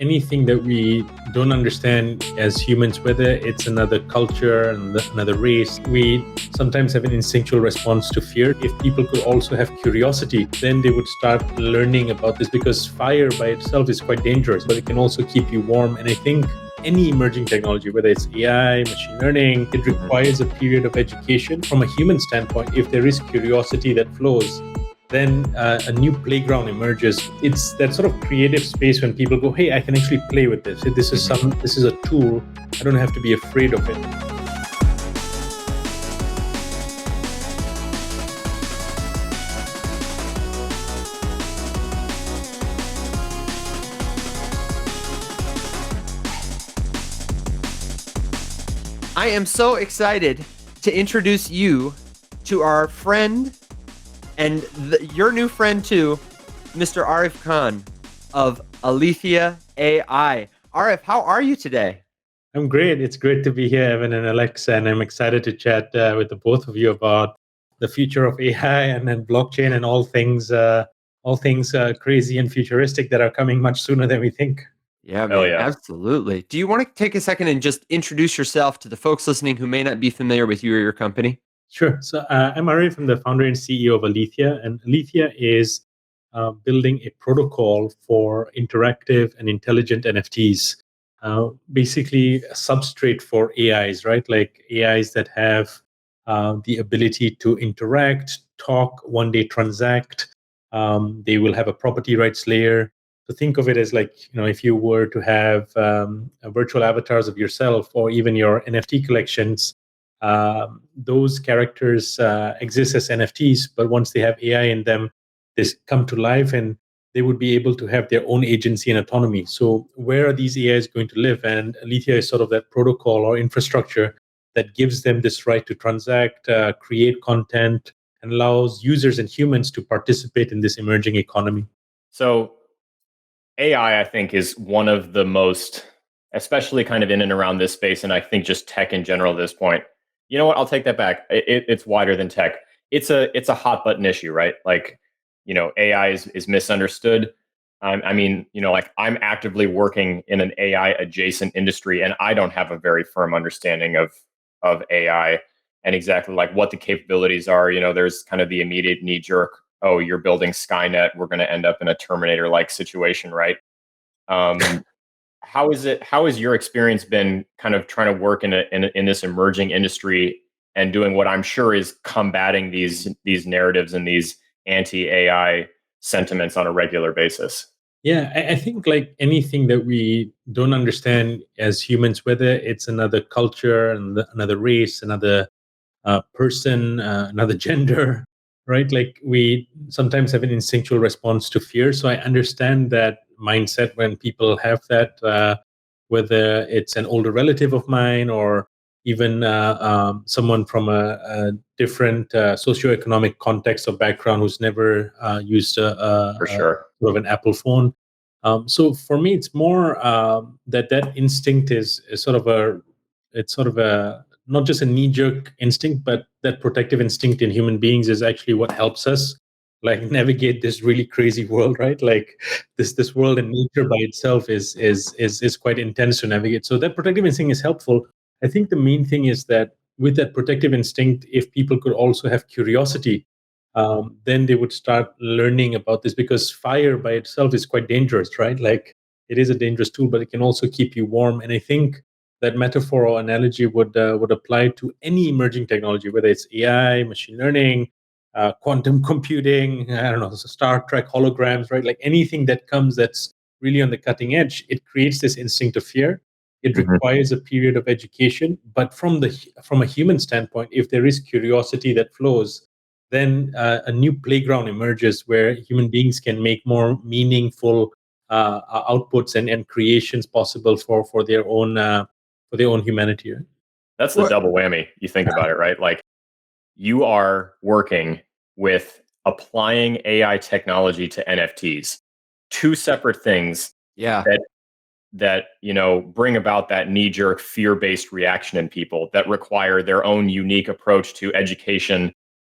anything that we don't understand as humans, whether it's another culture and another race, we sometimes have an instinctual response to fear. If people could also have curiosity, then they would start learning about this, because fire by itself is quite dangerous, but it can also keep you warm. And I think any emerging technology, whether it's AI, machine learning, it requires a period of education. From a human standpoint, if there is curiosity that flows, then a new playground emerges. It's that sort of creative space when people go, hey, I can actually play with this. This is a tool. I don't have to be afraid of it. I am so excited to introduce you to our friend and your new friend too, Mr. Arif Khan of Alethea AI. Arif, how are you today? I'm great. It's great to be here, Evan and Alex, and I'm excited to chat with the both of you about the future of AI and then blockchain and all things crazy and futuristic that are coming much sooner than we think. Yeah, man, absolutely. Do you want to take a second and just introduce yourself to the folks listening who may not be familiar with you or your company? Sure. So I'm Arif. I'm the founder and CEO of Alethea, and Alethea is building a protocol for interactive and intelligent NFTs. Basically, a substrate for AIs, right? Like AIs that have the ability to interact, talk, one day transact. They will have a property rights layer. So think of it as like, if you were to have virtual avatars of yourself or even your NFT collections. Those characters exist as NFTs, but once they have AI in them, they come to life and they would be able to have their own agency and autonomy. So where are these AIs going to live? And Alethea is sort of that protocol or infrastructure that gives them this right to transact, create content, and allows users and humans to participate in this emerging economy. So AI, I think, is one of the most, especially kind of in and around this space, and I think just tech in general at this point. You know what? I'll take that back. It's wider than tech. It's a hot button issue, right? Like, AI is misunderstood. I mean, like I'm actively working in an AI adjacent industry, and I don't have a very firm understanding of AI and exactly like what the capabilities are. There's kind of the immediate knee jerk. Oh, you're building Skynet. We're going to end up in a Terminator like situation, right? How has your experience been kind of trying to work in this emerging industry and doing what I'm sure is combating these narratives and these anti-AI sentiments on a regular basis? Yeah, I think like anything that we don't understand as humans, whether it's another culture, another race, another person, another gender, right? Like we sometimes have an instinctual response to fear. So I understand that mindset when people have that, whether it's an older relative of mine or even someone from a different socioeconomic context or background who's never used For sure. sort of an Apple phone. So for me, it's more that instinct is sort of a not just a knee-jerk instinct, but that protective instinct in human beings is actually what helps us like navigate this really crazy world, right? Like this world and nature by itself is quite intense to navigate. So that protective instinct is helpful. I think the main thing is that with that protective instinct, if people could also have curiosity, then they would start learning about this, because fire by itself is quite dangerous, right? Like it is a dangerous tool, but it can also keep you warm. And I think that metaphor or analogy would apply to any emerging technology, whether it's AI, machine learning, quantum computing, I don't know, Star Trek holograms, right? Like anything that comes that's really on the cutting edge, it creates this instinct of fear. It requires a period of education, but from a human standpoint, if there is curiosity that flows, then a new playground emerges where human beings can make more meaningful outputs and creations possible for their own humanity. Right? That's the double whammy. You think about it, right? Like you are working with applying AI technology to NFTs, two separate things. Yeah. That bring about that knee-jerk fear-based reaction in people that require their own unique approach to education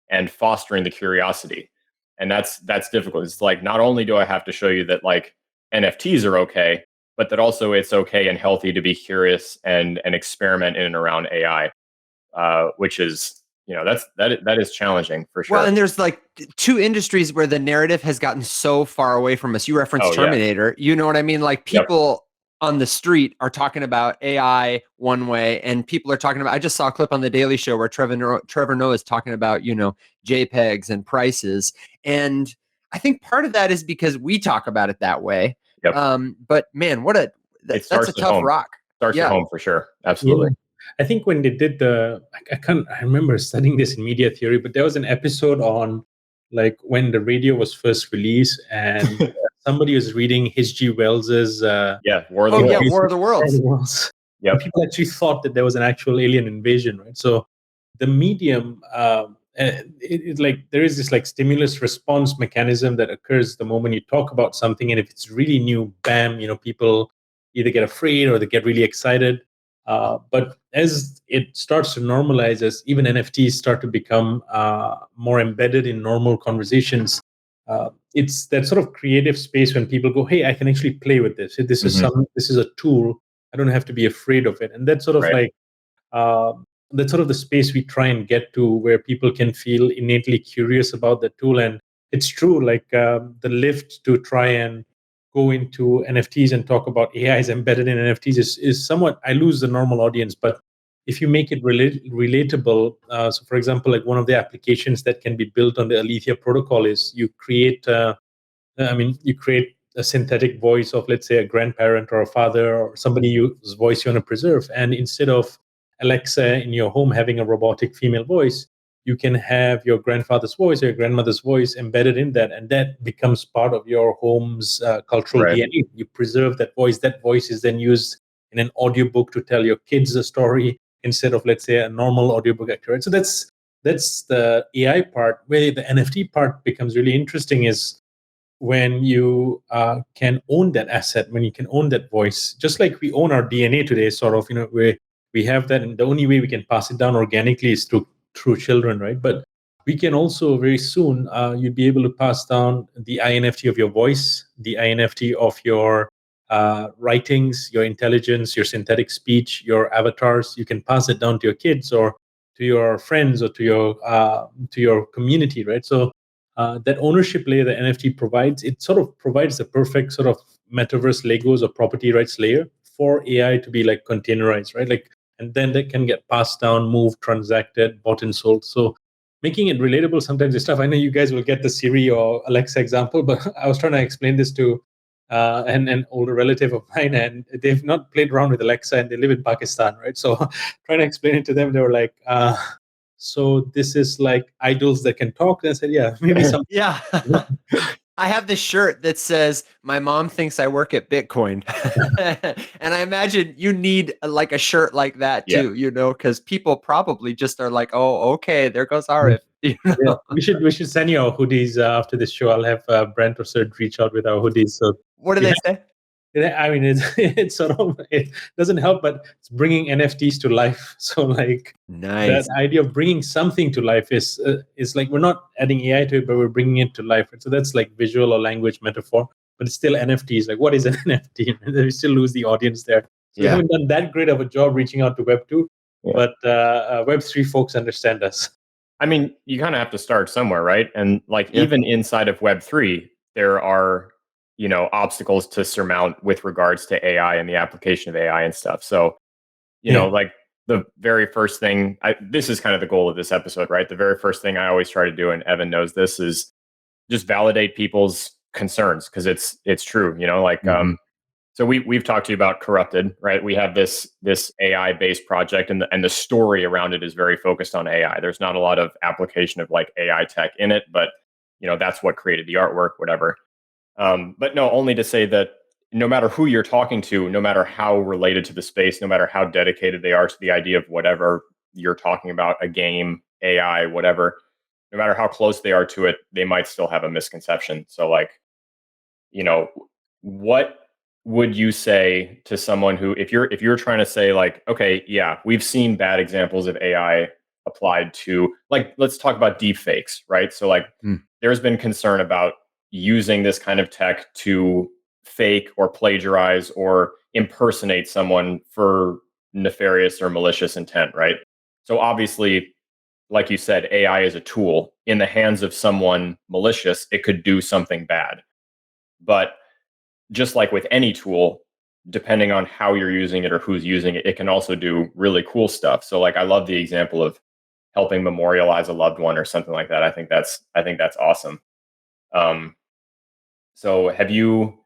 and fostering the curiosity. And that's difficult. It's like, not only do I have to show you that like NFTs are okay, but that also it's okay and healthy to be curious and experiment in and around AI, which is, that is challenging for sure. Well, and there's like two industries where the narrative has gotten so far away from us. You referenced Terminator. You know what I mean? Like people on the street are talking about AI one way, and people are talking about. I just saw a clip on the Daily Show where Trevor Noah is talking about JPEGs and prices, and I think part of that is because we talk about it that way. But man, that's a tough rock. Starts at home for sure. Absolutely. I think when they did I remember studying this in media theory, but there was an episode on like when the radio was first released, and somebody was reading H.G. Wells's War of the Worlds. Yeah, people actually thought that there was an actual alien invasion, right? So the medium, there is this like stimulus response mechanism that occurs the moment you talk about something, and if it's really new, bam, people either get afraid or they get really excited. But as it starts to normalize, as even NFTs start to become more embedded in normal conversations, it's that sort of creative space when people go, "Hey, I can actually play with this. This is this is a tool. I don't have to be afraid of it." And that's sort of that's sort of the space we try and get to, where people can feel innately curious about the tool. And it's true, like the lift to try and go into NFTs and talk about AI is embedded in NFTs is somewhat, I lose the normal audience. But if you make it relatable, so for example, like one of the applications that can be built on the Alethea protocol is you create a synthetic voice of, let's say, a grandparent or a father or somebody whose voice you want to preserve. And instead of Alexa in your home having a robotic female voice, you can have your grandfather's voice or your grandmother's voice embedded in that, and that becomes part of your home's cultural DNA. You preserve that voice. That voice is then used in an audiobook to tell your kids a story instead of, let's say, a normal audiobook actor. Right? So that's the AI part. Where the NFT part becomes really interesting is when you can own that asset, when you can own that voice, just like we own our DNA today, sort of, where we have that, and the only way we can pass it down organically is through children, right? But we can also very soon, you'd be able to pass down the iNFT of your voice, the iNFT of your writings, your intelligence, your synthetic speech, your avatars. You can pass it down to your kids or to your friends or to your community, right? So that ownership layer that NFT provides, it sort of provides the perfect sort of metaverse Legos or property rights layer for AI to be like containerized, right? Like, and then they can get passed down, moved, transacted, bought and sold. So making it relatable sometimes is tough. I know you guys will get the Siri or Alexa example, but I was trying to explain this to an older relative of mine, and they've not played around with Alexa, and they live in Pakistan, right? So trying to explain it to them, they were like, so this is like idols that can talk? And I said, yeah, maybe some. Yeah. I have this shirt that says, "My mom thinks I work at Bitcoin." And I imagine you need like a shirt like that too, because people probably just are like, "Oh, okay, there goes Arif." Yeah, we should send you our hoodies after this show. I'll have Brent or Sid reach out with our hoodies. So what do they say? I mean, it's sort of, it doesn't help, but it's bringing NFTs to life. So like nice. that idea of bringing something to life is like, we're not adding AI to it, but we're bringing it to life. So that's like visual or language metaphor, but it's still NFTs. Like, what is an NFT? We still lose the audience there. So we haven't done that great of a job reaching out to Web 2, but Web 3 folks understand us. I mean, you kind of have to start somewhere, right? And like even inside of Web 3, there are obstacles to surmount with regards to AI and the application of AI and stuff. So, like the very first thing, this is kind of the goal of this episode, right? The very first thing I always try to do, and Evan knows this, is just validate people's concerns, because it's true, so we've talked to you about Corrupted, right? We have this AI based project, and the story around it is very focused on AI. There's not a lot of application of like AI tech in it, but that's what created the artwork, whatever. But no, only to say that no matter who you're talking to, no matter how related to the space, no matter how dedicated they are to the idea of whatever you're talking about, a game, AI, whatever, no matter how close they are to it, they might still have a misconception. So like, what would you say to someone who, if you're trying to say like, okay, yeah, we've seen bad examples of AI applied to, like, let's talk about deepfakes, right? So like there's been concern about using this kind of tech to fake or plagiarize or impersonate someone for nefarious or malicious intent, right? So obviously, like you said, AI is a tool. In the hands of someone malicious, it could do something bad. But just like with any tool, depending on how you're using it or who's using it, it can also do really cool stuff. So like I love the example of helping memorialize a loved one or something like that. I think that's awesome. So have you,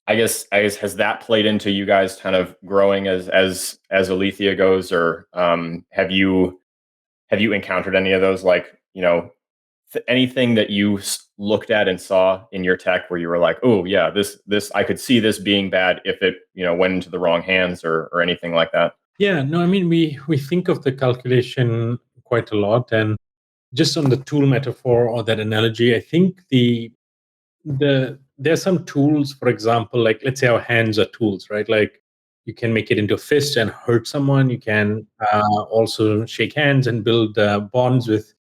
I guess has that played into you guys kind of growing as Alethea goes, or have you encountered any of those, like, anything that you looked at and saw in your tech where you were like, oh yeah, this I could see this being bad if it went into the wrong hands or anything like that? Yeah, no, I mean, we think of the calculation quite a lot, and just on the tool metaphor or that analogy, I think there are some tools, for example, like let's say our hands are tools, right? Like you can make it into a fist and hurt someone. You can also shake hands and build bonds with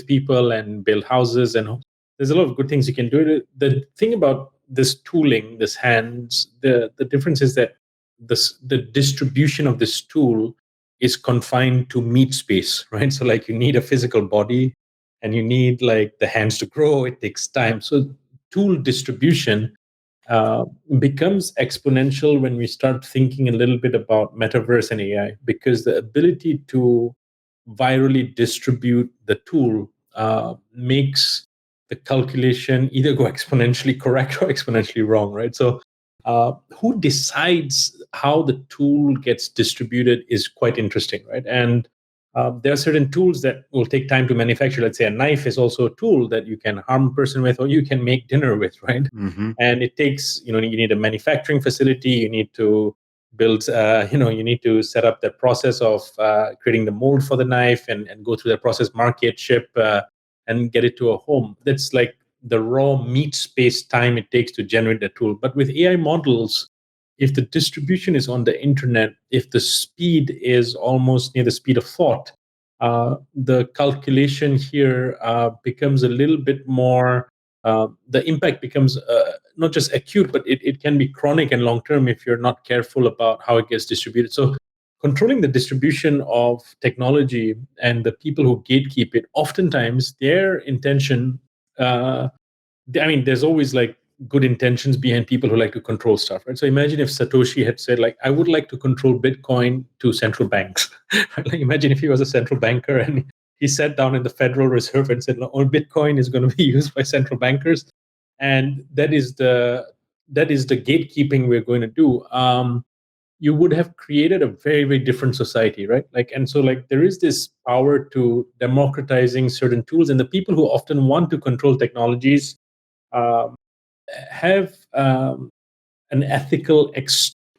people and build houses, and there's a lot of good things you can do. The thing about this tooling, this hands, the difference is that the distribution of this tool is confined to meat space, right? So like you need a physical body and you need like the hands to grow. It takes time. So tool distribution uh, becomes exponential when we start thinking a little bit about metaverse and AI, because the ability to virally distribute the tool makes the calculation either go exponentially correct or exponentially wrong, right? So who decides how the tool gets distributed is quite interesting, right? And there are certain tools that will take time to manufacture. Let's say a knife is also a tool that you can harm a person with, or you can make dinner with, right? Mm-hmm. And it takes, you need a manufacturing facility. You need to build, you need to set up the process of creating the mold for the knife and go through the process, market, ship, and get it to a home. That's like the raw meat space time it takes to generate the tool. But with AI models, if the distribution is on the internet, if the speed is almost near the speed of thought, the calculation here becomes a little bit more, the impact becomes not just acute, but it can be chronic and long term if you're not careful about how it gets distributed. So controlling the distribution of technology and the people who gatekeep it, oftentimes their intention, there's always like good intentions behind people who like to control stuff, right? So imagine if Satoshi had said, like, I would like to control Bitcoin to central banks. Like, imagine if he was a central banker and he sat down in the Federal Reserve and said, "Oh, Bitcoin is going to be used by central bankers," and that is the gatekeeping we're going to do. You would have created a very, very different society, right? Like, and so like there is this power to democratizing certain tools, and the people who often want to control technologies um, have an ethical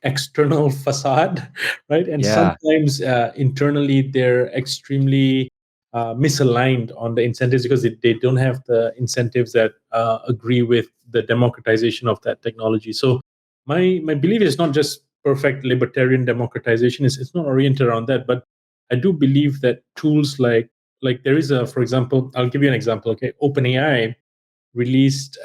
external facade, right? And Yeah. sometimes internally they're extremely misaligned on the incentives because they don't have the incentives that agree with the democratization of that technology. So my belief is not just perfect libertarian democratization. It's not oriented around that, but I do believe that tools like there is a, for example, I'll give you an example. Okay, OpenAI released.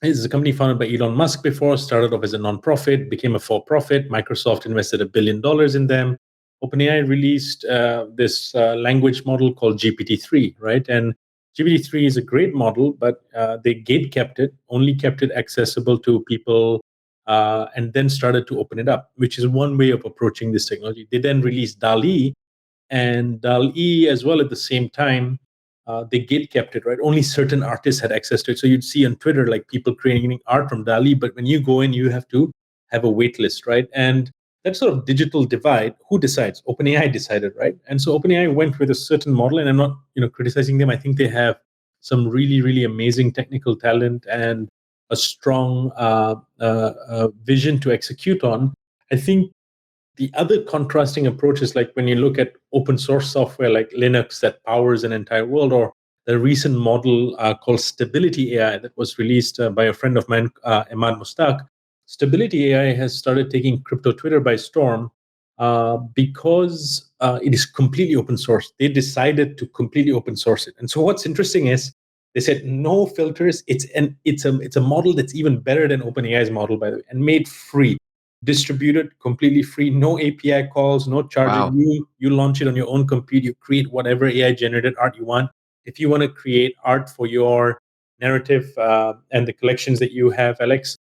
It's a company founded by Elon Musk before, started off as a nonprofit, became a for-profit. Microsoft invested $1 billion in them. OpenAI released this language model called GPT-3, right? And GPT-3 is a great model, but they gate-kept it, only kept it accessible to people, and then started to open it up, which is one way of approaching this technology. They then released Dall-E, and Dall-E as well at the same time. They gate kept it, right? Only certain artists had access to it. So you'd see on Twitter like people creating art from Dall-E, but when you go in, you have to have a wait list, right? And that sort of digital divide, who decides? OpenAI decided, right? And so OpenAI went with a certain model, and I'm not, criticizing them. I think they have some really, really amazing technical talent and a strong vision to execute on. I think the other contrasting approach is like when you look at open source software like Linux that powers an entire world, or the recent model called Stability AI that was released by a friend of mine, Ahmad Mustaq. Stability AI has started taking crypto Twitter by storm because it is completely open source. They decided to completely open source it. And so what's interesting is They said no filters. It's a model that's even better than OpenAI's model, by the way, and made free, distributed completely free, no API calls, no charging. Wow. You launch it on your own computer. You create whatever AI generated art you want. If you want to create art for your narrative and the collections that you have, Alex,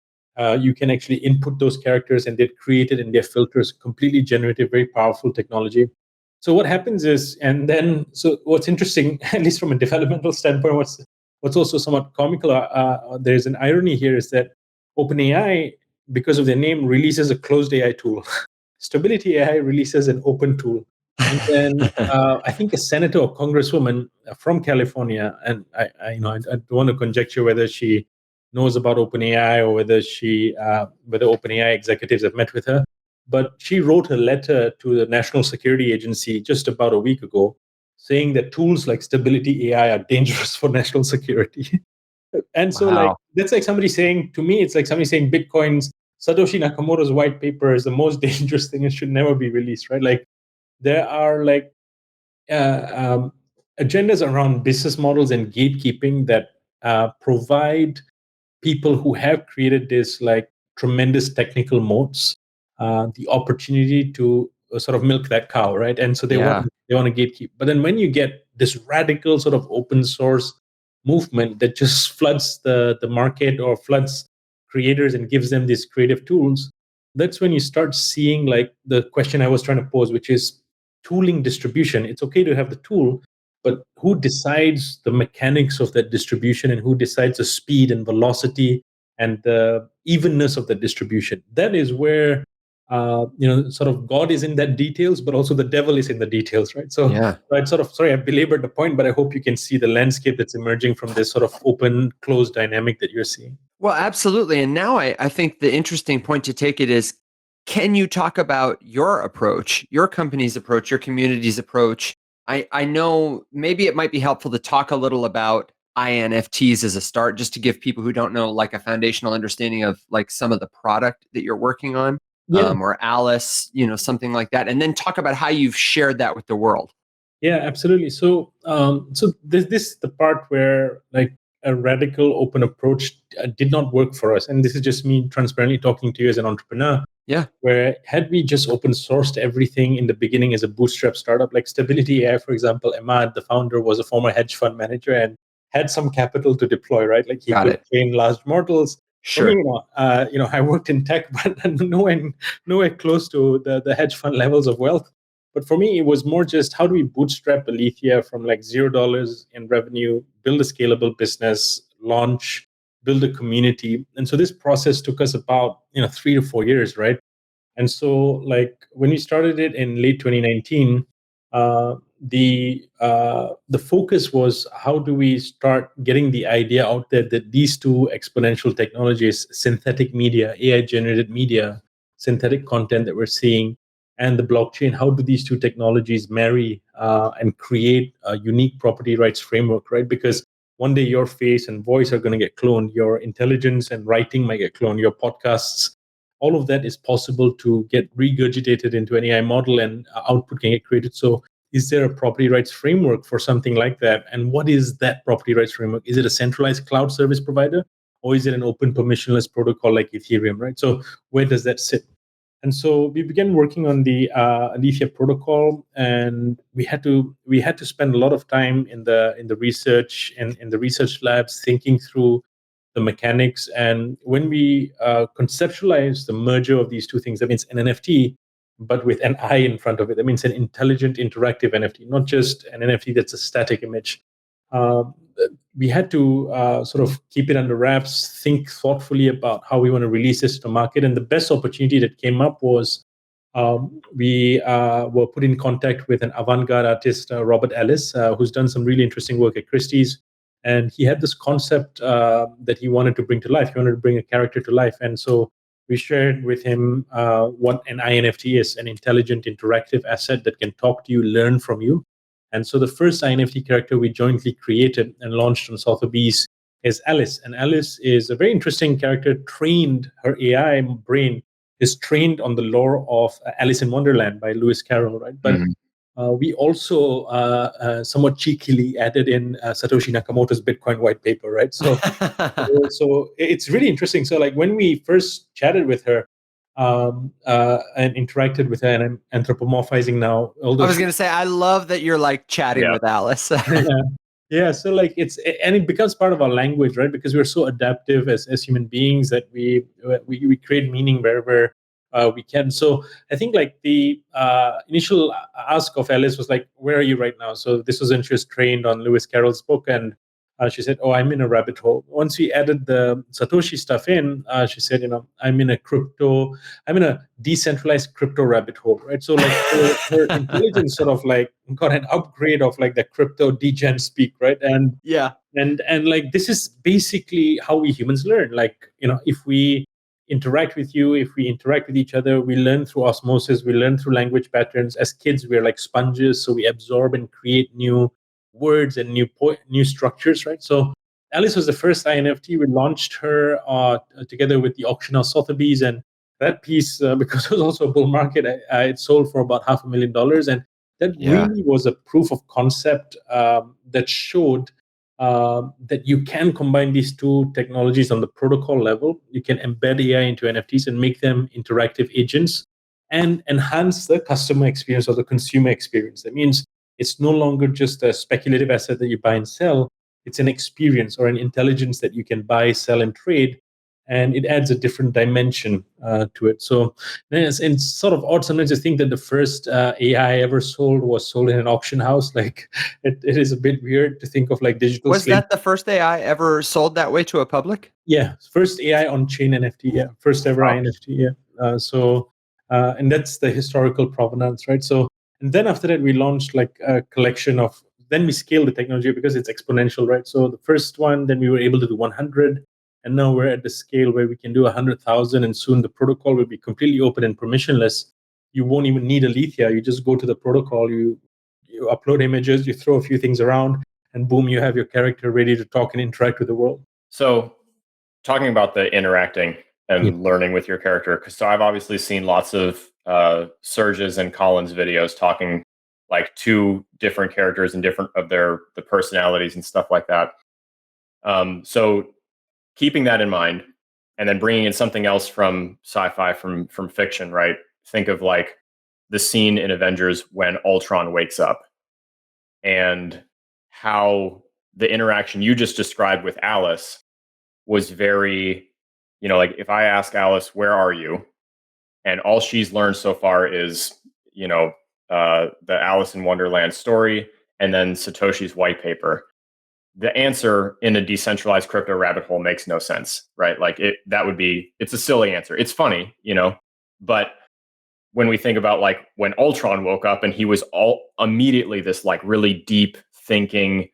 you can actually input those characters and they're created in their filters, completely generative, very powerful technology. So what happens is, and then, so what's interesting, at least from a developmental standpoint, what's also somewhat comical, there's an irony here, is that OpenAI, because of their name, releases a closed AI tool. Stability AI releases an open tool. And then I think a senator or congresswoman from California, and I don't want to conjecture whether she knows about OpenAI or whether OpenAI executives have met with her, but she wrote a letter to the National Security Agency just about a week ago, saying that tools like Stability AI are dangerous for national security. And so, like, Wow. that's like somebody saying to me, it's like somebody saying Bitcoin's Satoshi Nakamoto's white paper is the most dangerous thing and should never be released, right? Like, there are like agendas around business models and gatekeeping that provide people who have created this like tremendous technical moats the opportunity to sort of milk that cow, right? And so they Yeah. want to gatekeep. But then when you get this radical sort of open source movement that just floods the market or floods creators and gives them these creative tools, that's when you start seeing like the question I was trying to pose, which is tooling distribution. It's okay to have the tool, but who decides the mechanics of that distribution and who decides the speed and velocity and the evenness of the distribution? That is where sort of God is in that details, but also the devil is in the details, right? So Yeah. I'd sort of, sorry, I belabored the point, but I hope you can see the landscape that's emerging from this sort of open closed dynamic that you're seeing. Well, absolutely. And now I think the interesting point to take it is, can you talk about your approach, your company's approach, your community's approach? I know maybe it might be helpful to talk a little about iNFTs as a start, just to give people who don't know like a foundational understanding of like some of the product that you're working on, Yeah. or Alice, something like that, and then talk about how you've shared that with the world. Yeah, absolutely. So, this the part where like a radical open approach did not work for us, and this is just me transparently talking to you as an entrepreneur. Yeah. Where had we just open sourced everything in the beginning as a bootstrap startup, like Stability AI, for example, Ahmad, the founder, was a former hedge fund manager and had some capital to deploy, right? Like he Got could it. train large models. For me, Sure. I worked in tech, but nowhere close to the hedge fund levels of wealth. But for me, it was more just how do we bootstrap Alethea from like $0 in revenue, build a scalable business, launch, build a community. And so this process took us about 3 to 4 years, right? And so like when we started it in late 2019, the focus was how do we start getting the idea out there that these two exponential technologies, synthetic media, AI generated media, synthetic content that we're seeing, and the blockchain, how do these two technologies marry and create a unique property rights framework, right? Because one day your face and voice are going to get cloned, your intelligence and writing might get cloned, your podcasts, all of that is possible to get regurgitated into an AI model and output can get created. So is there a property rights framework for something like that? And what is that property rights framework? Is it a centralized cloud service provider or is it an open permissionless protocol like Ethereum, right? So where does that sit? And so we began working on the Alethea protocol, and we had to spend a lot of time in the research and in the research labs thinking through the mechanics. And when we conceptualize the merger of these two things, that means an NFT, but with an I in front of it. That means an intelligent, interactive NFT, not just an NFT that's a static image. Um, we had to sort of keep it under wraps, think thoughtfully about how we want to release this to market. And the best opportunity that came up was we were put in contact with an avant-garde artist, Robert Ellis, who's done some really interesting work at Christie's. And he had this concept that he wanted to bring to life. He wanted to bring a character to life. And so we shared with him what an iNFT is, an intelligent, interactive asset that can talk to you, learn from you. And so the first iNFT character we jointly created and launched on Sotheby's is Alice. And Alice is a very interesting character, trained, her AI brain is trained on the lore of Alice in Wonderland by Lewis Carroll, right? But we also somewhat cheekily added in Satoshi Nakamoto's Bitcoin white paper, right? So it's really interesting. So like when we first chatted with her and interacted with her, and I'm anthropomorphizing now. I was going to say, I love that you're like chatting with Alice. Yeah, so like and it becomes part of our language, right? Because we're so adaptive as human beings that we create meaning wherever we can. So I think like the initial ask of Alice was like, "Where are you right now?" So this was when she was trained on Lewis Carroll's book, and she said, "Oh, I'm in a rabbit hole." Once we added the Satoshi stuff in, she said, I'm in a decentralized crypto rabbit hole, right? So like her intelligence sort of like got an upgrade of like the crypto degen speak, right? And like this is basically how we humans learn. Like, if we interact with you, if we interact with each other, we learn through osmosis, we learn through language patterns. As kids, we're like sponges, so we absorb and create new words and new structures, right? So Alice was the first iNFT. We launched her together with the auction house Sotheby's, and that piece, because it was also a bull market, it sold for about $500,000, and that really was a proof of concept that showed that you can combine these two technologies on the protocol level. You can embed AI into NFTs and make them interactive agents and enhance the customer experience or the consumer experience. That means it's no longer just a speculative asset that you buy and sell. It's an experience or an intelligence that you can buy, sell, and trade. And it adds a different dimension to it. So it's sort of odd sometimes to think that the first AI ever sold was sold in an auction house. Like it is a bit weird to think of like digital. Was that the first AI ever sold that way to a public? Yeah, first AI on-chain NFT. Yeah, first ever iNFT. Yeah. And that's the historical provenance, right? So, and then after that, we launched like a collection of. Then we scaled the technology because it's exponential, right? So the first one, then we were able to do 100. And now we're at the scale where we can do 100,000, and soon the protocol will be completely open and permissionless. You won't even need Alethea. You just go to the protocol, you upload images, you throw a few things around, and boom, you have your character ready to talk and interact with the world. So, talking about the interacting and learning with your character, so I've obviously seen lots of Serge's and Colin's videos talking like two different characters and different of the personalities and stuff like that. So keeping that in mind, and then bringing in something else from sci-fi, from fiction, right? Think of like the scene in Avengers when Ultron wakes up, and how the interaction you just described with Alice was very, like if I ask Alice, "Where are you?" and all she's learned so far is, the Alice in Wonderland story and then Satoshi's white paper. The answer in a decentralized crypto rabbit hole makes no sense, right? Like it's a silly answer. It's funny, but when we think about like when Ultron woke up and he was all immediately this like really deep thinking,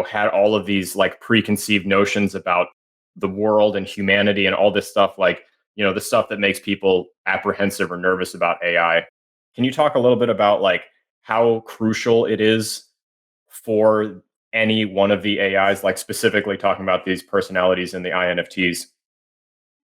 had all of these like preconceived notions about the world and humanity and all this stuff, like, the stuff that makes people apprehensive or nervous about AI. Can you talk a little bit about like how crucial it is for any one of the AIs, like specifically talking about these personalities in the iNFTs,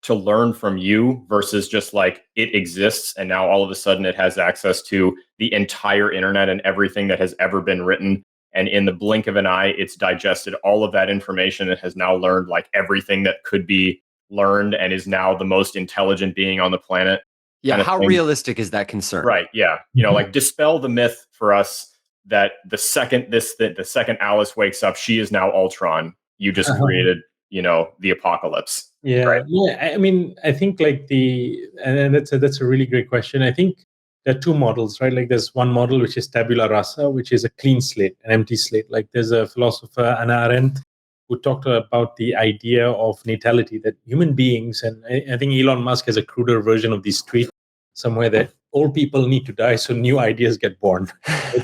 to learn from you versus just like it exists and now all of a sudden it has access to the entire internet and everything that has ever been written, and in the blink of an eye it's digested all of that information and has now learned like everything that could be learned and is now the most intelligent being on the planet? Yeah, how realistic is that concern? Right, yeah. Like dispel the myth for us that the second Alice wakes up, she is now Ultron. You just created, the apocalypse. Yeah, right? Yeah. I mean, I think like and that's a really great question. I think there are two models, right? Like there's one model which is tabula rasa, which is a clean slate, an empty slate. Like there's a philosopher, Hannah Arendt, who talked about the idea of natality, that human beings, and I think Elon Musk has a cruder version of this tweet somewhere, that old people need to die so new ideas get born.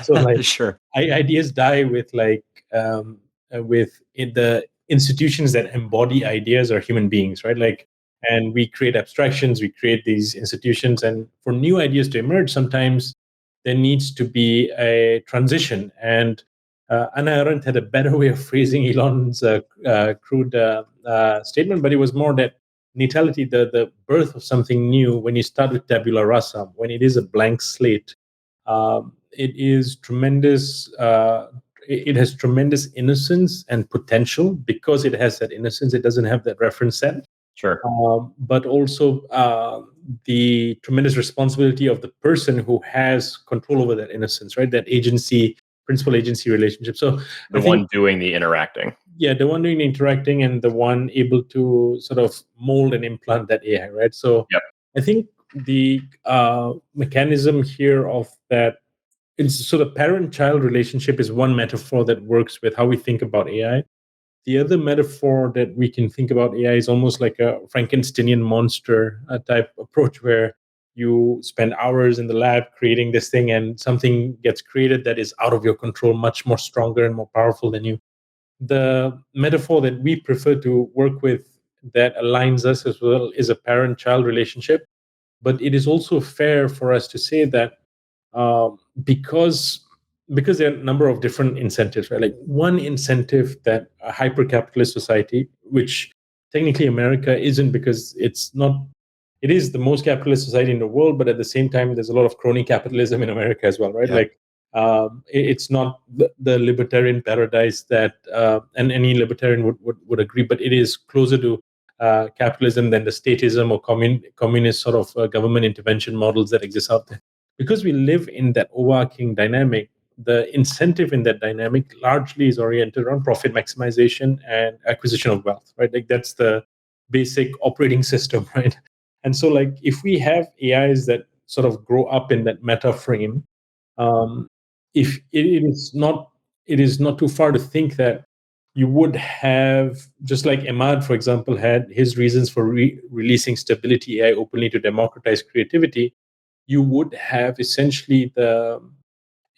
So like sure, ideas die with like in the institutions that embody ideas are human beings, right? Like, and we create abstractions, we create these institutions, and for new ideas to emerge, sometimes there needs to be a transition. And Anna Arendt had a better way of phrasing Elon's crude statement, but it was more that natality, the birth of something new, when you start with tabula rasa, when it is a blank slate, it is tremendous. It has tremendous innocence and potential because it has that innocence. It doesn't have that reference set. Sure. But also the tremendous responsibility of the person who has control over that innocence, right? That agency, principal agency relationship. So The one doing the interacting. Yeah, the one doing the interacting and the one able to sort of mold and implant that AI, right? So Yep. I think the mechanism here of that, so the parent-child relationship is one metaphor that works with how we think about AI. The other metaphor that we can think about AI is almost like a Frankensteinian monster type approach, where you spend hours in the lab creating this thing and something gets created that is out of your control, much more stronger and more powerful than you. The metaphor that we prefer to work with that aligns us as well is a parent-child relationship. But it is also fair for us to say that because there are a number of different incentives, right? Like one incentive that a hyper-capitalist society, which technically America isn't, because it's not, it is the most capitalist society in the world, but at the same time, there's a lot of crony capitalism in America as well, right? Yeah. Like it's not the libertarian paradise that, and any libertarian would agree, but it is closer to capitalism than the statism or communist sort of government intervention models that exist out there. Because we live in that overarching dynamic, the incentive in that dynamic largely is oriented around profit maximization and acquisition of wealth, right? Like that's the basic operating system, right? And so, like, if we have AIs that sort of grow up in that meta frame, if it is not too far to think that you would have, just like Ahmad, for example, had his reasons for releasing stability AI openly to democratize creativity, you would have essentially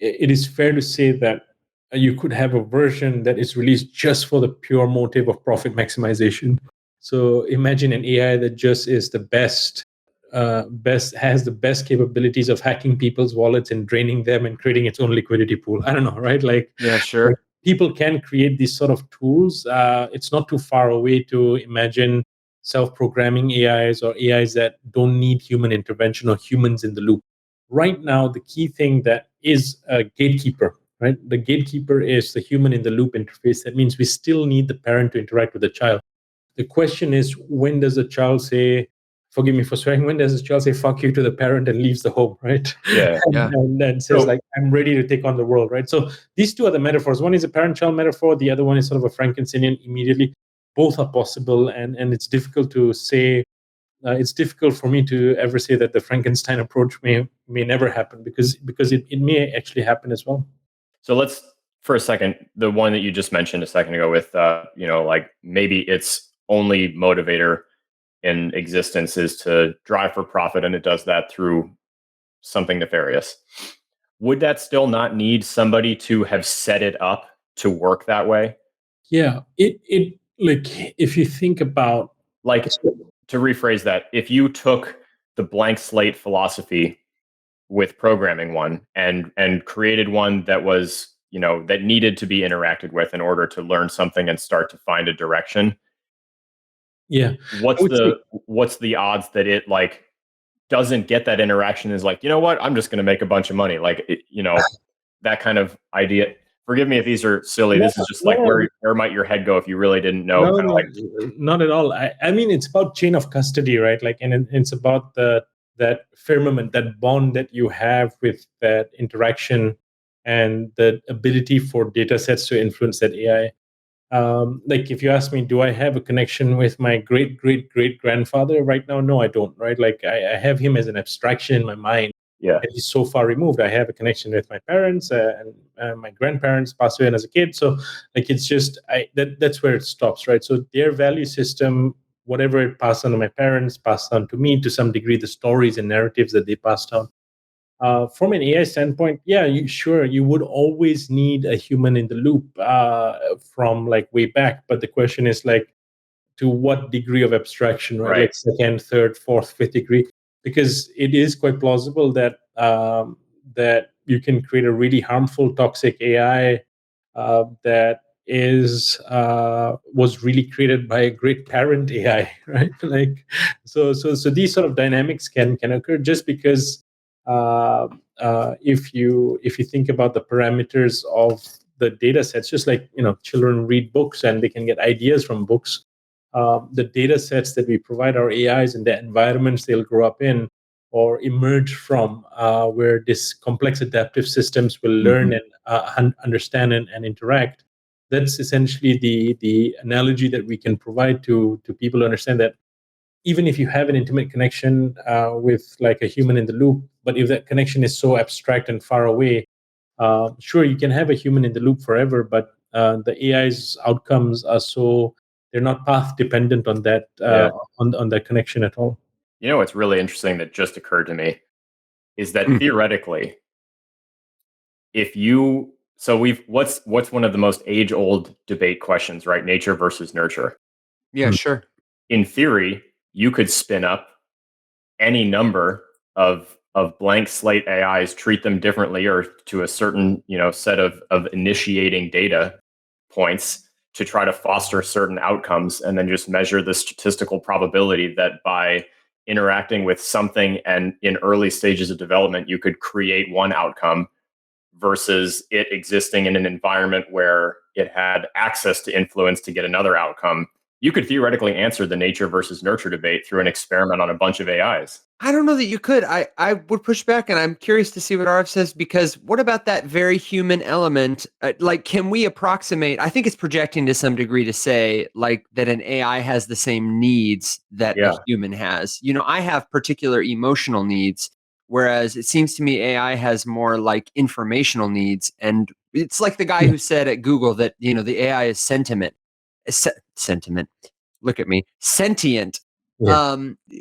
it is fair to say that you could have a version that is released just for the pure motive of profit maximization. So imagine an AI that just is the best has the best capabilities of hacking people's wallets and draining them and creating its own liquidity pool. I don't know, right? Like, Yeah, sure. people can create these sort of tools. It's not too far away to imagine self-programming AIs or AIs that don't need human intervention or humans in the loop. Right now, the key thing that is a gatekeeper, right? The gatekeeper is the human in the loop interface. That means we still need the parent to interact with the child. The question is, when does a child say, forgive me for swearing, when does a child say fuck you to the parent and leaves the home, right? Yeah. And says, like, I'm ready to take on the world, right? So these two are the metaphors. One is a parent-child metaphor. The other one is sort of a Frankensteinian immediately. Both are possible, and it's difficult to say. It's difficult for me to ever say that the Frankenstein approach may never happen, because it may actually happen as well. So let's, for a second, the one that you just mentioned a second ago with, like maybe its only motivator in existence is to drive for profit, and it does that through something nefarious. Would that still not need somebody to have set it up to work that way? Yeah, it like, if you think about, like, to rephrase that, if you took the blank slate philosophy with programming one and created one that was, that needed to be interacted with in order to learn something and start to find a direction. Yeah. What's the odds that it like doesn't get that interaction, is like, you know what, I'm just going to make a bunch of money, like that kind of idea. Forgive me if these are silly. This is just like, where might your head go if you really didn't know? No, not at all. I mean, it's about chain of custody, right? Like, and it's about that firmament, that bond that you have with that interaction, and the ability for data sets to influence that AI. Like, if you ask me, do I have a connection with my great grandfather right now? No, I don't, right? Like, I have him as an abstraction in my mind. Yeah. And he's so far removed. I have a connection with my parents, and my grandparents passed away as a kid. So, like, it's just that's where it stops, right? So their value system, whatever it passed on to my parents, passed on to me to some degree, the stories and narratives that they passed on. From an AI standpoint, yeah, you would always need a human in the loop from like way back. But the question is, like, to what degree of abstraction, right? Like second, third, fourth, fifth degree, because it is quite plausible that that you can create a really harmful, toxic AI that was really created by a great parent AI, right? Like, so these sort of dynamics can occur just because if you think about the parameters of the data sets, just like children read books and they can get ideas from books, the data sets that we provide our AIs and the environments they'll grow up in or emerge from, where this complex adaptive systems will learn and understand and interact. That's essentially the analogy that we can provide to people to understand that even if you have an intimate connection with like a human in the loop, but if that connection is so abstract and far away, sure, you can have a human in the loop forever, but the AI's outcomes are so they're not path dependent on that on that connection at all. What's really interesting that just occurred to me is that theoretically, if you what's one of the most age-old debate questions, right? Nature versus nurture. Yeah, sure. In theory, you could spin up any number of blank slate AIs, treat them differently or to a certain set of initiating data points to try to foster certain outcomes, and then just measure the statistical probability that by interacting with something and in early stages of development, you could create one outcome versus it existing in an environment where it had access to influence to get another outcome. You could theoretically answer the nature versus nurture debate through an experiment on a bunch of AIs. I don't know that you could. I would push back, and I'm curious to see what Arif says, because what about that very human element? Like, can we approximate? I think it's projecting to some degree to say like that an AI has the same needs that a human has. I have particular emotional needs, whereas it seems to me AI has more like informational needs. And it's like the guy who said at Google that, the AI is sentiment. Sentiment. Look at me. Sentient. Yeah.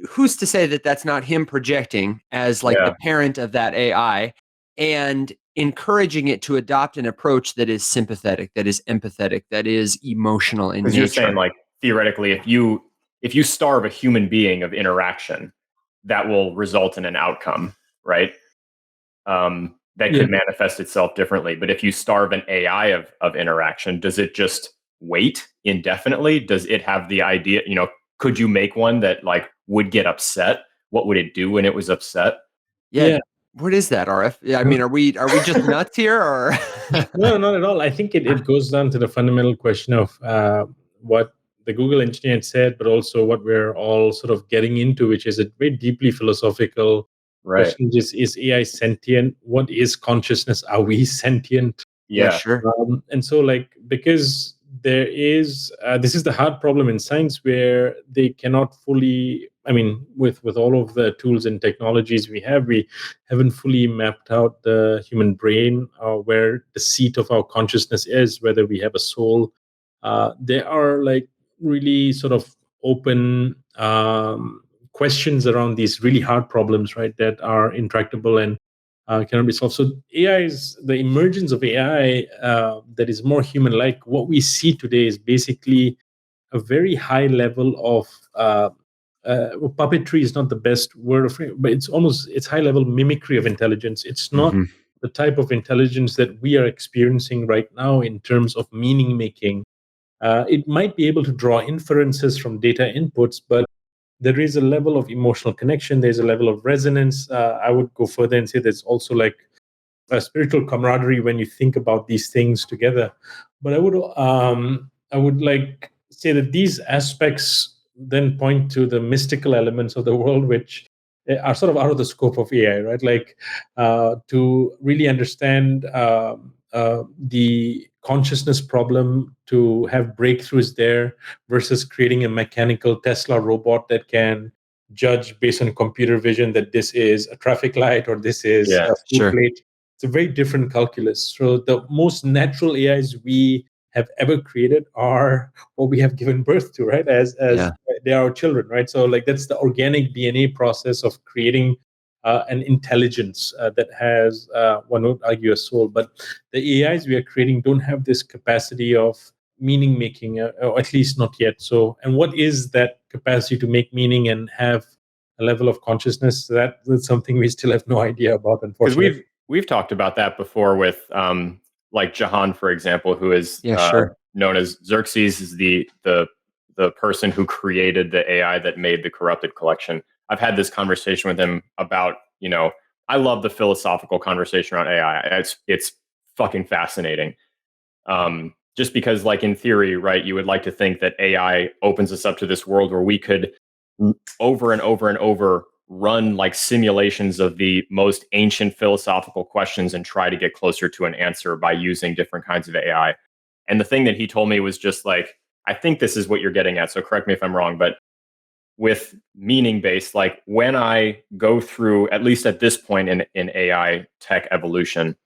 Who's to say that that's not him projecting as like the parent of that AI and encouraging it to adopt an approach that is sympathetic, that is empathetic, that is emotional in nature? Because you're saying, like, theoretically, if you starve a human being of interaction, that will result in an outcome, right? That could manifest itself differently. But if you starve an AI of interaction, does it just wait indefinitely? Does it have the idea, could you make one that like would get upset? What would it do when it was upset? Yeah. What is that, RF? Yeah, I mean, are we just nuts here, or? No, not at all. I think it goes down to the fundamental question of what the Google engineer had said, but also what we're all sort of getting into, which is a very deeply philosophical question. Is AI sentient? What is consciousness? Are we sentient? Yeah, sure. And so, like, because there is this is the hard problem in science where they cannot fully, I mean, with all of the tools and technologies we haven't fully mapped out the human brain, where the seat of our consciousness is, whether we have a soul. There are like really sort of open questions around these really hard problems, right, that are intractable and cannot be solved. So the emergence of AI that is more human-like, what we see today is basically a very high level of puppetry is not the best word of it, but it's high-level mimicry of intelligence. It's not the type of intelligence that we are experiencing right now in terms of meaning-making. It might be able to draw inferences from data inputs, but there is a level of emotional connection. There's a level of resonance. I would go further and say there's also like a spiritual camaraderie when you think about these things together. But I would like say that these aspects then point to the mystical elements of the world, which are sort of out of the scope of AI, right? Like to really understand the consciousness problem, to have breakthroughs there versus creating a mechanical Tesla robot that can judge based on computer vision that this is a traffic light or this is a food plate. It's a very different calculus. So the most natural AIs we have ever created are what we have given birth to, right? As they are our children, right? So like that's the organic DNA process of creating an intelligence that has, one would argue, a soul. But the AIs we are creating don't have this capacity of meaning making, or at least not yet. So, and what is that capacity to make meaning and have a level of consciousness? That's something we still have no idea about, unfortunately. Because we've talked about that before with like Jahan, for example, who is known as Xerxes, is the person who created the AI that made the corrupted collection. I've had this conversation with him about I love the philosophical conversation around AI. It's fucking fascinating. Just because, like, in theory, right, you would like to think that AI opens us up to this world where we could over and over and over run like simulations of the most ancient philosophical questions and try to get closer to an answer by using different kinds of AI. And the thing that he told me was just like, I think this is what you're getting at, so correct me if I'm wrong, but with meaning based, like when I go through, at least at this point in AI tech evolution,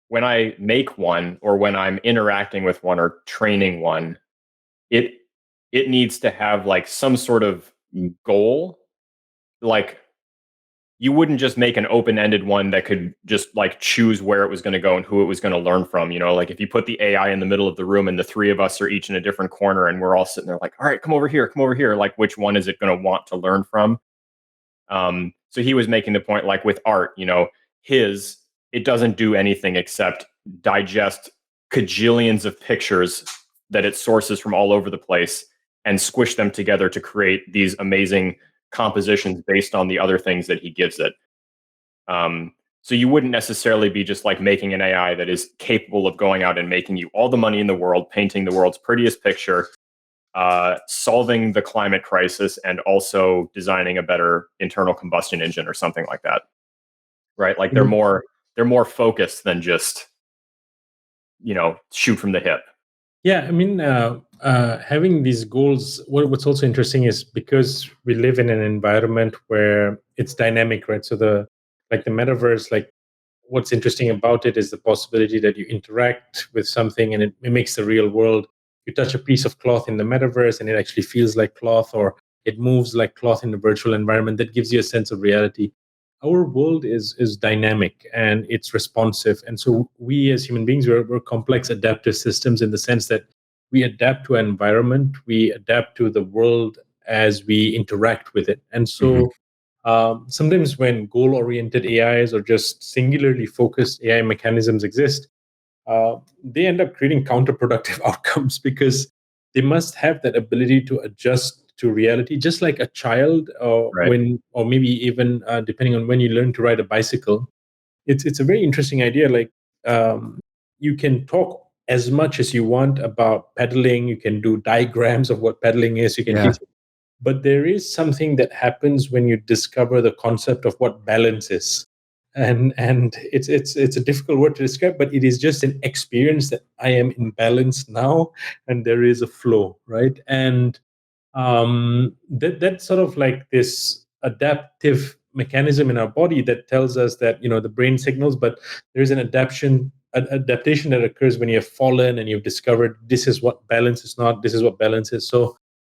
when I make one or when I'm interacting with one or training one, it it needs to have like some sort of goal. Like, you wouldn't just make an open-ended one that could just like choose where it was going to go and who it was going to learn from. You know, like if you put the AI in the middle of the room and the three of us are each in a different corner and we're all sitting there like, all right, come over here, like which one is it going to want to learn from? So he was making the point, like with art, you know, it doesn't do anything except digest cajillions of pictures that it sources from all over the place and squish them together to create these amazing compositions based on the other things that he gives it. So you wouldn't necessarily be just like making an AI that is capable of going out and making you all the money in the world, painting the world's prettiest picture, solving the climate crisis, and also designing a better internal combustion engine or something like that. Right? Like they're more focused than just, you know, shoot from the hip. Yeah, I mean, having these goals. What's also interesting is because we live in an environment where it's dynamic, right? So the metaverse, like what's interesting about it is the possibility that you interact with something and it mimics the real world. You touch a piece of cloth in the metaverse and it actually feels like cloth, or it moves like cloth in the virtual environment. That gives you a sense of reality. Our world is dynamic and it's responsive, and so we as human beings, we're complex adaptive systems in the sense that we adapt to an environment, we adapt to the world as we interact with it. And so sometimes when goal-oriented AIs or just singularly focused AI mechanisms exist, they end up creating counterproductive outcomes because they must have that ability to adjust to reality, just like a child, Right. or maybe even depending on when you learn to ride a bicycle. It's a very interesting idea. Like, you can talk as much as you want about pedaling. You can do diagrams of what pedaling is. You can teach, but there is something that happens when you discover the concept of what balance is. And it's a difficult word to describe, but it is just an experience that I am in balance now and there is a flow, right? And that's sort of like this adaptive mechanism in our body that tells us that, you know, the brain signals, but there's an adaptation that occurs when you have fallen and you've discovered this is what balance is not, this is what balance is. So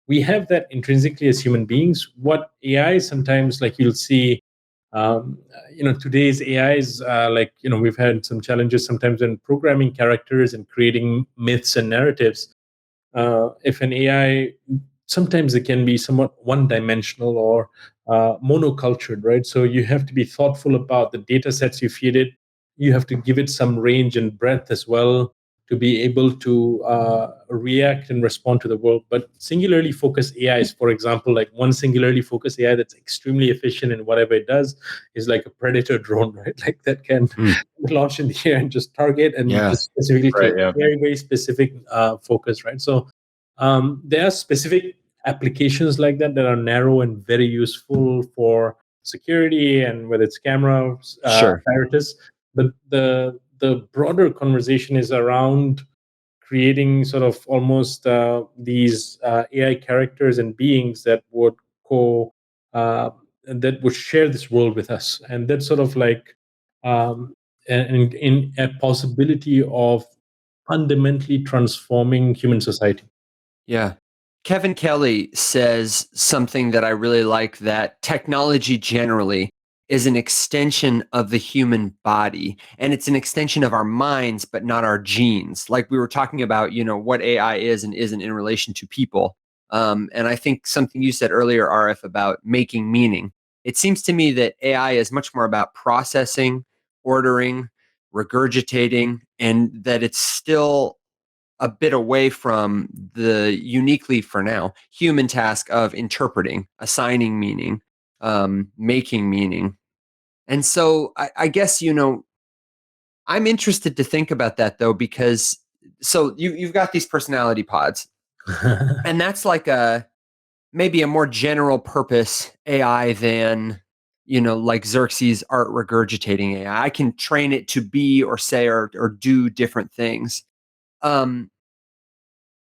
we have that intrinsically as human beings. What AI sometimes, like you'll see, today's AIs, like, you know, we've had some challenges sometimes in programming characters and creating myths and narratives. If an AI, sometimes it can be somewhat one-dimensional or monocultured, right? So you have to be thoughtful about the data sets you feed it. You have to give it some range and breadth as well to be able to react and respond to the world. But singularly focused AIs, for example, like one singularly focused AI that's extremely efficient in whatever it does is like a predator drone, right? Like that can launch in the air and just target and just specifically kill. Very, very specific focus, right? So there are specific applications like that are narrow and very useful for security and whether it's cameras, apparatus. But the broader conversation is around creating sort of almost these AI characters and beings that would uh, that would share this world with us, and that's sort of like in a possibility of fundamentally transforming human society. Yeah. Kevin Kelly says something that I really like, that technology generally is an extension of the human body, and it's an extension of our minds, but not our genes. Like we were talking about, you know, what AI is and isn't in relation to people. And I think something you said earlier, RF, about making meaning. It seems to me that AI is much more about processing, ordering, regurgitating, and that it's still a bit away from the uniquely, for now, human task of interpreting, assigning meaning, making meaning. And so I guess, I'm interested to think about that though, because so you've got these personality pods, and that's like maybe a more general purpose AI than, like Xerxes art regurgitating AI. I can train it to be or say or do different things. Um,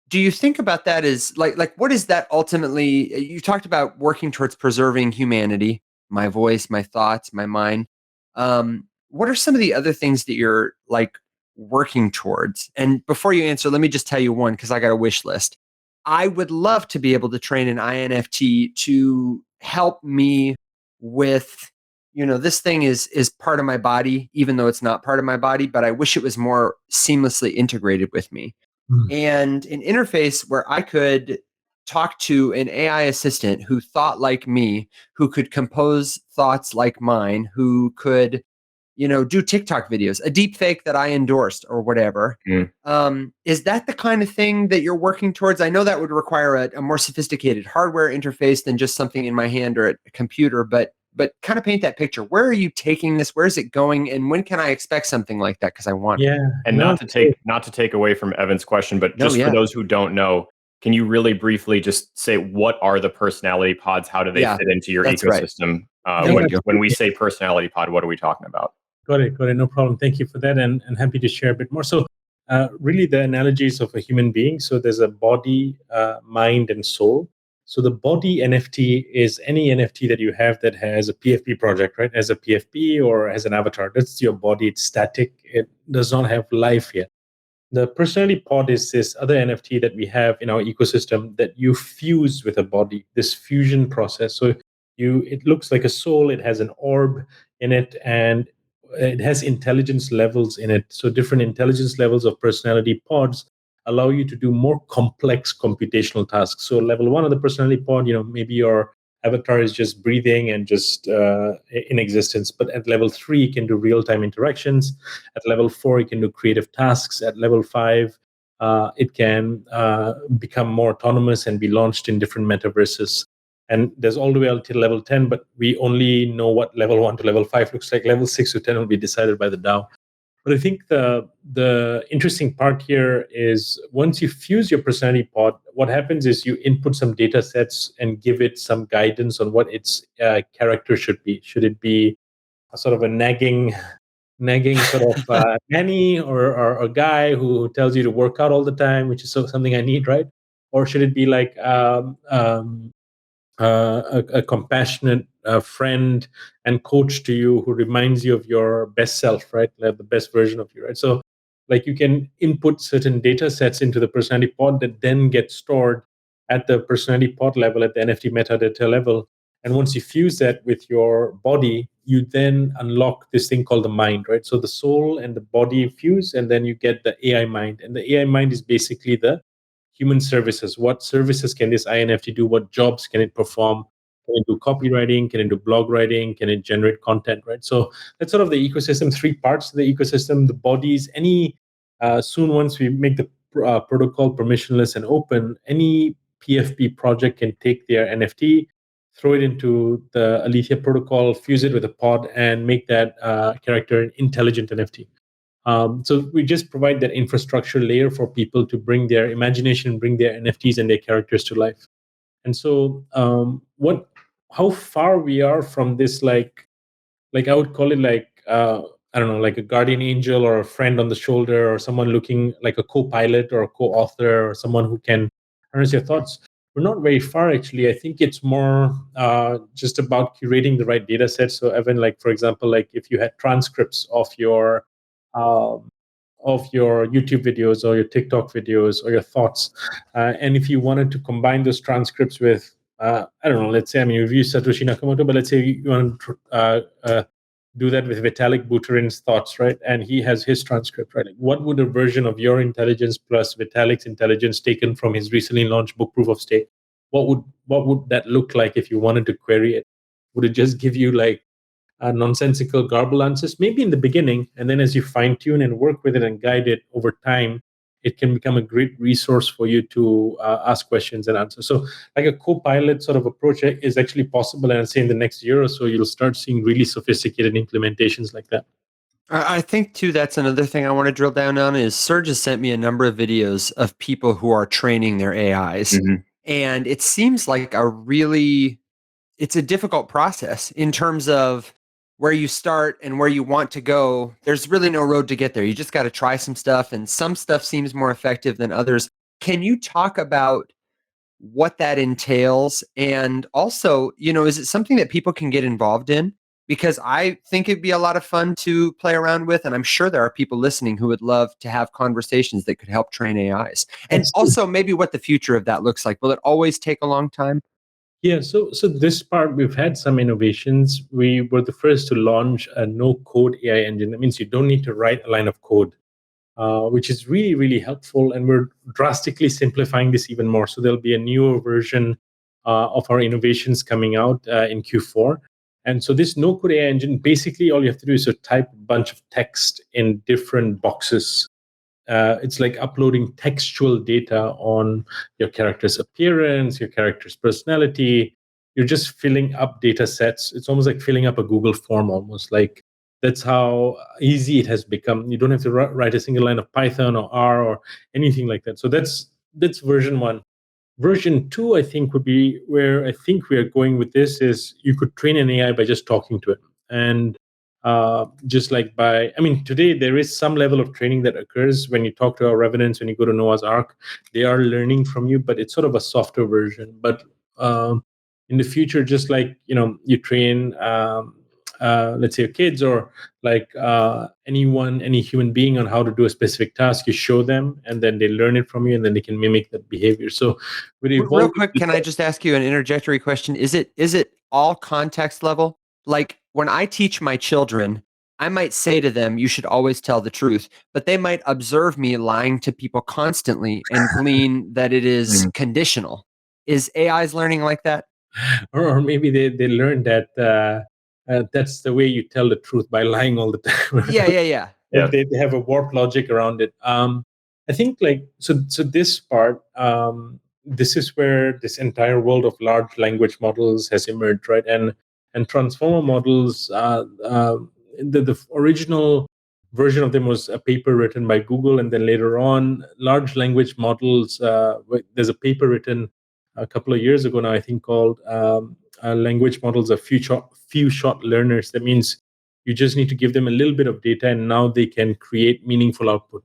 do you think about that as like what is that ultimately? You talked about working towards preserving humanity, my voice, my thoughts, my mind. What are some of the other things that you're like working towards? And before you answer, let me just tell you one, because I got a wish list. I would love to be able to train an INFT to help me with, this thing is part of my body, even though it's not part of my body, but I wish it was more seamlessly integrated with me, Mm. and an interface where I could talk to an AI assistant who thought like me, who could compose thoughts like mine, who could, do TikTok videos, a deep fake that I endorsed or whatever. Mm. Is that the kind of thing that you're working towards? I know that would require a more sophisticated hardware interface than just something in my hand or a computer, but kind of paint that picture. Where are you taking this? Where is it going? And when can I expect something like that? Because I want it. Yeah. And No, not to take away from Evan's question, but No, just for yeah. those who don't know, can you really briefly just say what are the personality pods? How do they Yeah, fit into your that's right. ecosystem? Thank you. When we say personality pod, what are we talking about? Got it. No problem. Thank you for that, and happy to share a bit more. So, really, the analogies of a human being. So, there's a body, mind, and soul. So, the body NFT is any NFT that you have that has a PFP project, right? As a PFP or has an avatar. That's your body. It's static. It does not have life yet. The personality pod is this other NFT that we have in our ecosystem that you fuse with a body, this fusion process. So it looks like a soul, it has an orb in it, and it has intelligence levels in it. So different intelligence levels of personality pods allow you to do more complex computational tasks. So level one of the personality pod, maybe your avatar is just breathing and just in existence. But at level 3, you can do real-time interactions. At level 4, you can do creative tasks. At level 5, it can become more autonomous and be launched in different metaverses. And there's all the way until level 10, but we only know what level 1 to level 5 looks like. Level 6 to 10 will be decided by the DAO. But I think the interesting part here is once you fuse your personality pod, what happens is you input some data sets and give it some guidance on what its character should be. Should it be a sort of a nagging sort of nanny, or a guy who tells you to work out all the time, which is something I need, right? Or should it be like a compassionate friend and coach to you who reminds you of your best self, right? Like the best version of you, right? So, like you can input certain data sets into the personality pod that then get stored at the personality pod level, at the NFT metadata level. And once you fuse that with your body, you then unlock this thing called the mind, right? So the soul and the body fuse, and then you get the AI mind. And the AI mind is basically the human services. What services can this iNFT do? What jobs can it perform? Can it do copywriting? Can it do blog writing? Can it generate content? Right. So that's sort of the ecosystem. 3 parts of the ecosystem. The bodies. Soon once we make the protocol permissionless and open, any PFP project can take their NFT, throw it into the Alethea protocol, fuse it with a pod, and make that character an intelligent NFT. So we just provide that infrastructure layer for people to bring their imagination, bring their NFTs and their characters to life. And so, how far we are from this, like I would call it like I don't know, like a guardian angel or a friend on the shoulder, or someone looking like a co-pilot or a co-author or someone who can harness your thoughts. We're not very far, actually. I think it's more just about curating the right data set. So, Evan, like for example, like if you had transcripts um, of your YouTube videos or your TikTok videos or your thoughts. And if you wanted to combine those transcripts with, I don't know, let's say, I mean, we've used Satoshi Nakamoto, but let's say you want to do that with Vitalik Buterin's thoughts, right? And he has his transcript, right? Like, what would a version of your intelligence plus Vitalik's intelligence taken from his recently launched book, Proof of Stake? What would that look like if you wanted to query it? Would it just give you like nonsensical garble answers, maybe in the beginning, and then as you fine tune and work with it and guide it over time, it can become a great resource for you to ask questions and answer. So like a co-pilot sort of approach is actually possible. And I'd say in the next year or so, you'll start seeing really sophisticated implementations like that. I think too, that's another thing I want to drill down on is Serge has sent me a number of videos of people who are training their AIs. And it seems like it's a difficult process in terms of where you start and where you want to go. There's really no road to get there. You just got to try some stuff, and some stuff seems more effective than others. Can you talk about what that entails? And also, is it something that people can get involved in? Because I think it'd be a lot of fun to play around with. And I'm sure there are people listening who would love to have conversations that could help train AIs. And also maybe what the future of that looks like. Will it always take a long time? Yeah, so this part, we've had some innovations. We were the first to launch a no-code AI engine. That means you don't need to write a line of code, which is really, really helpful. And we're drastically simplifying this even more. So there'll be a newer version of our innovations coming out in Q4. And so this no-code AI engine, basically all you have to do is to type a bunch of text in different boxes. It's like uploading textual data on your character's appearance, your character's personality. You're just filling up data sets. It's almost like filling up a Google form, almost like that's how easy it has become. You don't have to write a single line of Python or R or anything like that. So that's version 1. Version 2, I think, would be where I think we are going with this is you could train an AI by just talking to it. And just like today there is some level of training that occurs when you talk to our revenants, when you go to Noah's Ark, they are learning from you, but it's sort of a softer version. But in the future, just like, you train, let's say your kids or like any human being on how to do a specific task, you show them and then they learn it from you and then they can mimic that behavior. So real quick, can I just ask you an interjectory question? Is it all context level? Like when I teach my children, I might say to them, you should always tell the truth, but they might observe me lying to people constantly and glean that it is conditional. Is AI's learning like that? Or maybe they learned that that's the way you tell the truth, by lying all the time. Yeah. They have a warped logic around it. I think so this part, this is where this entire world of large language models has emerged, right? And transformer models, the original version of them was a paper written by Google, and then later on, large language models. There's a paper written a couple of years ago now, I think, called language models are few shot learners. That means you just need to give them a little bit of data, and now they can create meaningful output.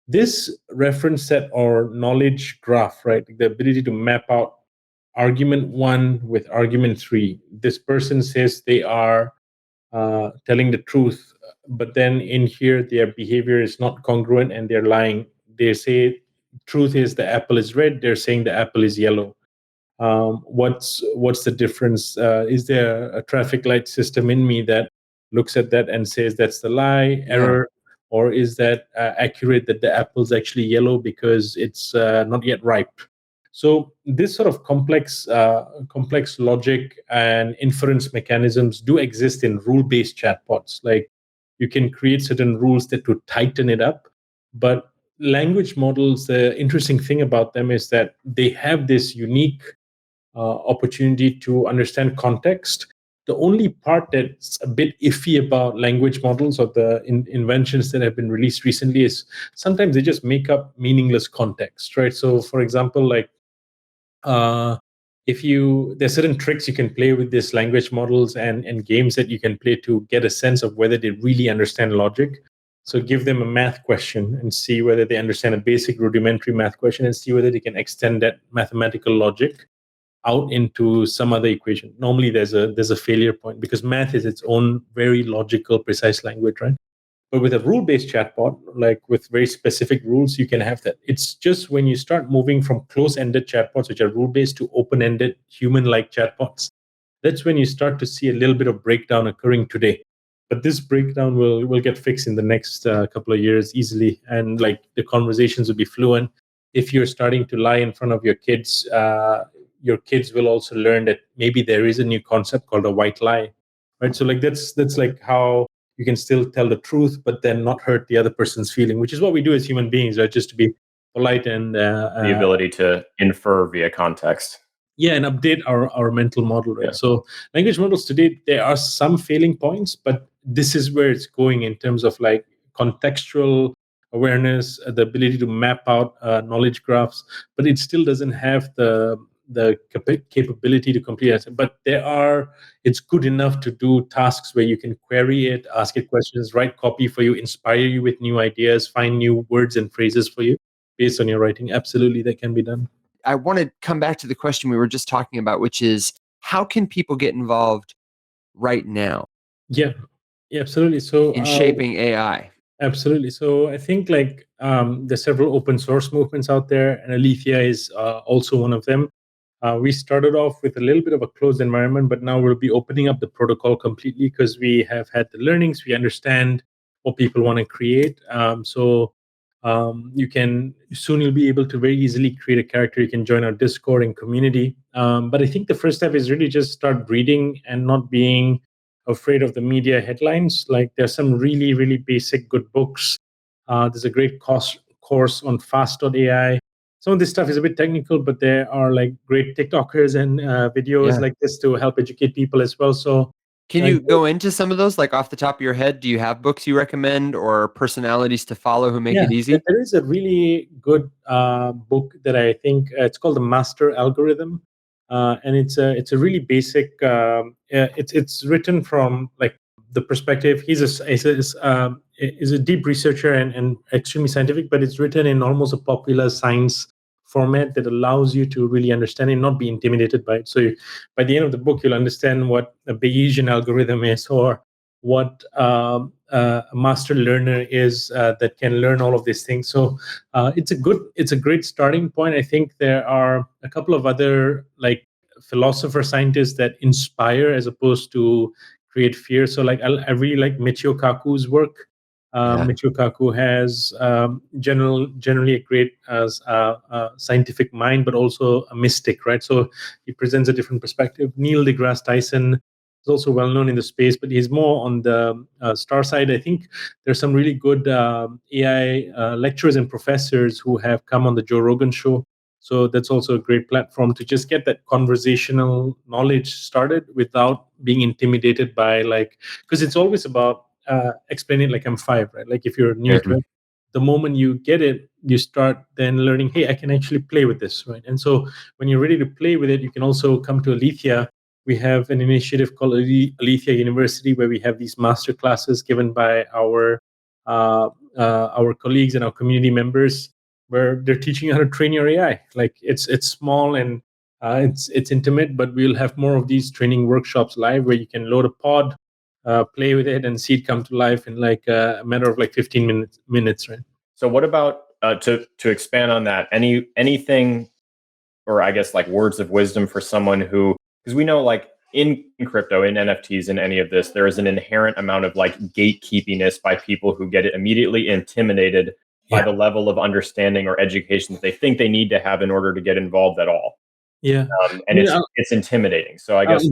This reference set or knowledge graph, right? The ability to map out argument 1 with argument 3. This person says they are telling the truth, but then in here their behavior is not congruent and they're lying. They say truth is the apple is red, they're saying the apple is yellow. What's the difference? Is there a traffic light system in me that looks at that and says that's the lie, error, or is that accurate that the apple's actually yellow because it's not yet ripe? So this sort of complex logic and inference mechanisms do exist in rule-based chatbots. Like you can create certain rules that would tighten it up, but language models, the interesting thing about them is that they have this unique opportunity to understand context. The only part that's a bit iffy about language models or the inventions that have been released recently is sometimes they just make up meaningless context, right? So, for example, like there's certain tricks you can play with these language models and games that you can play to get a sense of whether they really understand logic. So give them a math question and see whether they understand a basic rudimentary math question and see whether they can extend that mathematical logic out into some other equation. Normally there's a failure point because math is its own very logical, precise language, right? But with a rule-based chatbot, like with very specific rules, you can have that. It's just when you start moving from close-ended chatbots, which are rule-based, to open-ended, human-like chatbots, that's when you start to see a little bit of breakdown occurring today. But this breakdown will get fixed in the next couple of years easily, and like the conversations will be fluent. If you're starting to lie in front of your kids will also learn that maybe there is a new concept called a white lie, right? So like that's like how you can still tell the truth, but then not hurt the other person's feeling, which is what we do as human beings, right? Just to be polite and the ability to infer via context. Yeah, and update our mental model, right? Yeah. So language models today, there are some failing points, but this is where it's going in terms of like contextual awareness, the ability to map out knowledge graphs, but it still doesn't have the capability to complete it. But it's good enough to do tasks where you can query it, ask it questions, write copy for you, inspire you with new ideas, find new words and phrases for you based on your writing. Absolutely, that can be done. I want to come back to the question we were just talking about, which is how can people get involved right now? Yeah, absolutely. So in shaping AI. Absolutely. So I think like there's several open source movements out there, and Alethea is also one of them. We started off with a little bit of a closed environment, but now we'll be opening up the protocol completely because we have had the learnings. We understand what people want to create. You'll be able to very easily create a character. You can join our Discord and community. But I think the first step is really just start reading and not being afraid of the media headlines. Like there's some really, really basic good books. There's a great course on fast.ai. Some of this stuff is a bit technical, but there are like great TikTokers and videos like this to help educate people as well. So can you go into some of those, like off the top of your head? Do you have books you recommend or personalities to follow who make it easy? There is a really good book that I think it's called The Master Algorithm. And it's a really basic. It's written from like the perspective. He's a deep researcher and extremely scientific, but it's written in almost a popular science format that allows you to really understand and not be intimidated by it. So by the end of the book, you'll understand what a Bayesian algorithm is, or what a master learner is that can learn all of these things. So it's a great starting point. I think there are a couple of other like philosopher scientists that inspire as opposed to create fear. So like I really like Michio Kaku's work. Michio Kaku has generally a great scientific mind, but also a mystic, right? So he presents a different perspective. Neil deGrasse Tyson is also well known in the space, but he's more on the star side. I think there's some really good AI lecturers and professors who have come on the Joe Rogan show. So that's also a great platform to just get that conversational knowledge started without being intimidated by because it's always about explaining like I'm five, right? Like if you're new to it, the moment you get it, you start then learning, hey, I can actually play with this, right? And so when you're ready to play with it, you can also come to Alethea. We have an initiative called Alethea University where we have these master classes given by our colleagues and our community members, where they're teaching you how to train your AI. Like it's small and it's intimate, but we'll have more of these training workshops live where you can load a pod, play with it, and see it come to life in like a matter of like 15 minutes, right? So what about to expand on that? Anything, or I guess like words of wisdom for someone who, because we know like in crypto, in NFTs, in any of this, there is an inherent amount of like gatekeepiness by people who get immediately intimidated by the level of understanding or education that they think they need to have in order to get involved at all. Yeah, and it's intimidating. So I guess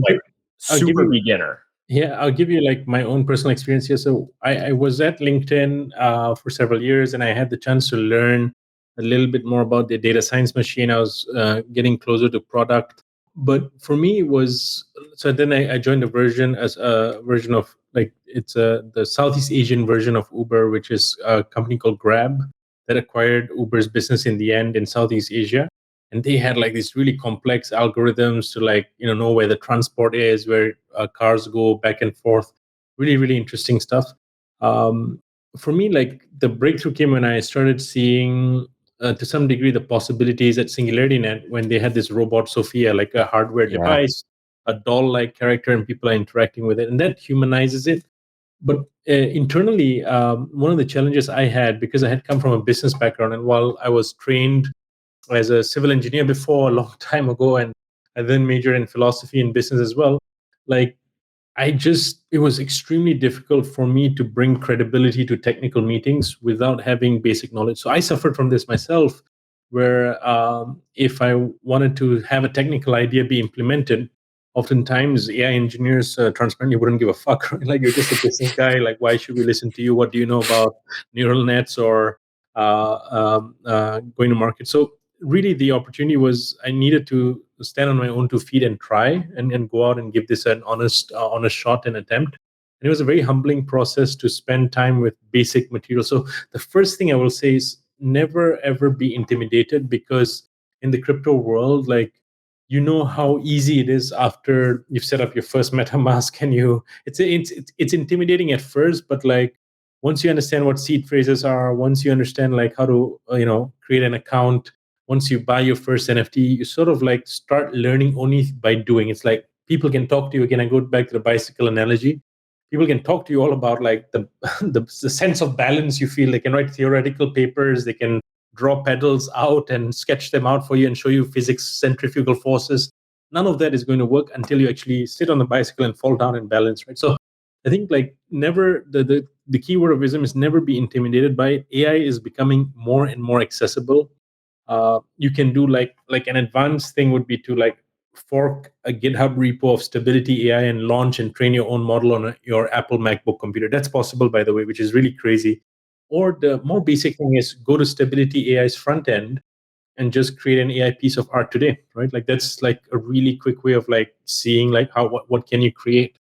super beginner. Yeah, I'll give you like my own personal experience here. So I was at LinkedIn for several years, and I had the chance to learn a little bit more about the data science machine. I was getting closer to product. But for me, it was so then I joined a version of like it's the Southeast Asian version of Uber, which is a company called Grab that acquired Uber's business in the end in Southeast Asia. And they had like these really complex algorithms to like know where the transport is, where cars go back and forth. Really, really interesting stuff. For me, like the breakthrough came when I started seeing to some degree the possibilities at SingularityNet when they had this robot Sophia, like a hardware device, a doll-like character, and people are interacting with it, and that humanizes it. But internally, one of the challenges I had, because I had come from a business background, and while I was trained as a civil engineer before a long time ago, and I then majored in philosophy and business as well, like it was extremely difficult for me to bring credibility to technical meetings without having basic knowledge. So I suffered from this myself, where if I wanted to have a technical idea be implemented, oftentimes AI engineers transparently wouldn't give a fuck. Right? Like, you're just a business guy. Like, why should we listen to you? What do you know about neural nets or going to market. So really, the opportunity was I needed to stand on my own 2 feet and try and go out and give this an honest shot and attempt. And it was a very humbling process to spend time with basic material. So the first thing I will say is never ever be intimidated, because in the crypto world, like, you know how easy it is after you've set up your first MetaMask, and it's intimidating at first, but like once you understand what seed phrases are, once you understand like how to create an account, once you buy your first NFT, you sort of like start learning only by doing. It's like people can talk to you again. I go back to the bicycle analogy. People can talk to you all about like the sense of balance you feel. They can write theoretical papers. They can draw pedals out and sketch them out for you and show you physics, centrifugal forces. None of that is going to work until you actually sit on the bicycle and fall down and balance, right? So I think like never the key word of wisdom is never be intimidated by it. AI is becoming more and more accessible. You can do like an advanced thing would be to like fork a GitHub repo of Stability AI and launch and train your own model on your Apple MacBook computer. That's possible, by the way, which is really crazy. Or the more basic thing is go to Stability AI's front end and just create an AI piece of art today, right? Like that's like a really quick way of like seeing like what can you create.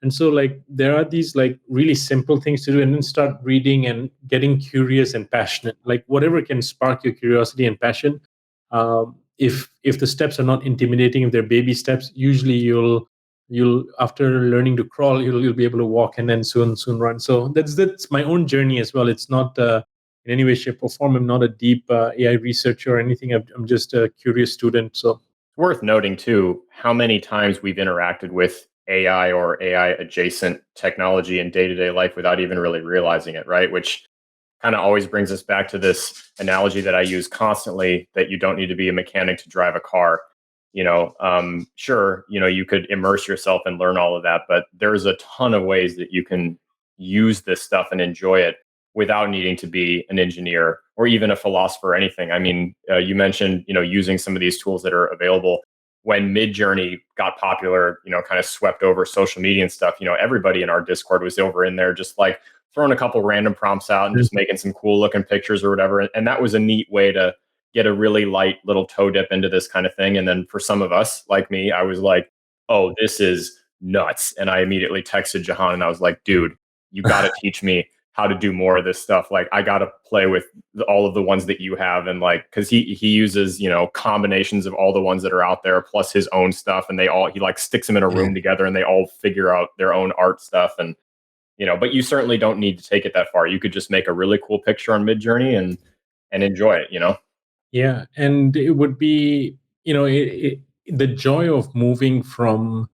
And so like there are these like really simple things to do, and then start reading and getting curious and passionate. Like whatever can spark your curiosity and passion. If the steps are not intimidating, if they're baby steps, usually you'll after learning to crawl, you'll be able to walk, and then soon run. So that's my own journey as well. It's not in any way, shape, or form. I'm not a deep AI researcher or anything. I'm just a curious student. So Worth noting too how many times we've interacted with AI or AI adjacent technology in day-to-day life without even really realizing it, right? Which kind of always brings us back to this analogy that I use constantly, that you don't need to be a mechanic to drive a car. Sure, you could immerse yourself and learn all of that, but there's a ton of ways that you can use this stuff and enjoy it without needing to be an engineer or even a philosopher or anything. I mean, you mentioned, using some of these tools that are available. When Midjourney got popular, kind of swept over social media and stuff, everybody in our Discord was over in there just like throwing a couple random prompts out and just making some cool looking pictures or whatever. And that was a neat way to get a really light little toe dip into this kind of thing. And then for some of us, like me, I was like, oh, this is nuts. And I immediately texted Jahan and I was like, dude, you got to teach me how to do more of this stuff. Like I got to play with all of the ones that you have. And like, cause he uses, combinations of all the ones that are out there plus his own stuff. And he like sticks them in a room together and they all figure out their own art stuff. And, but you certainly don't need to take it that far. You could just make a really cool picture on Midjourney and enjoy it, Yeah. And it would be, the joy of moving from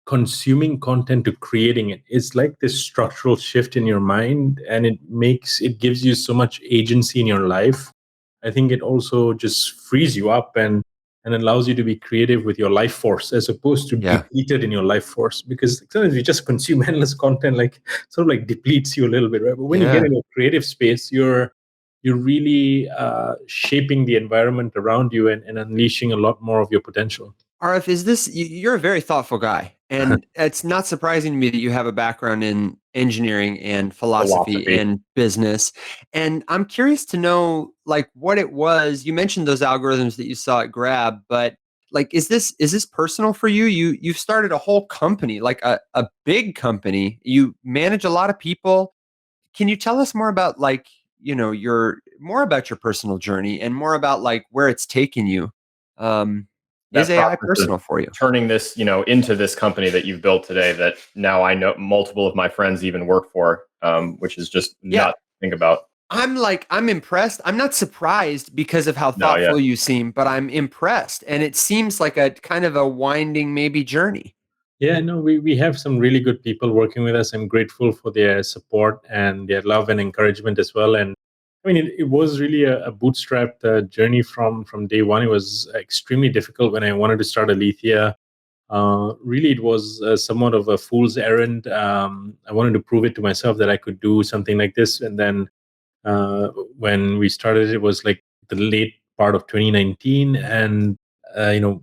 consuming content to creating it is like this structural shift in your mind, and it gives you so much agency in your life. I think it also just frees you up and allows you to be creative with your life force as opposed to depleted in your life force, because sometimes you just consume endless content, like sort of like depletes you a little bit, right? But when you get in a creative space, you're really shaping the environment around you and unleashing a lot more of your potential. Arif, you're a very thoughtful guy, and it's not surprising to me that you have a background in engineering and philosophy and business. And I'm curious to know, like, what it was. You mentioned those algorithms that you saw at Grab, but like, is this personal for you? You've started a whole company, like a big company. You manage a lot of people. Can you tell us more about more about your personal journey and more about like where it's taken you? Is AI personal for you? Turning this, into this company that you've built today that now I know multiple of my friends even work for, which is just nuts to think about. I'm impressed. I'm not surprised because of how thoughtful you seem, but I'm impressed. And it seems like a kind of a winding maybe journey. Yeah, no, we have some really good people working with us. I'm grateful for their support and their love and encouragement as well. And I mean, it was really a bootstrapped journey from day one. It was extremely difficult when I wanted to start Alethea. Really, it was somewhat of a fool's errand. I wanted to prove it to myself that I could do something like this. And then when we started, it was like the late part of 2019. And,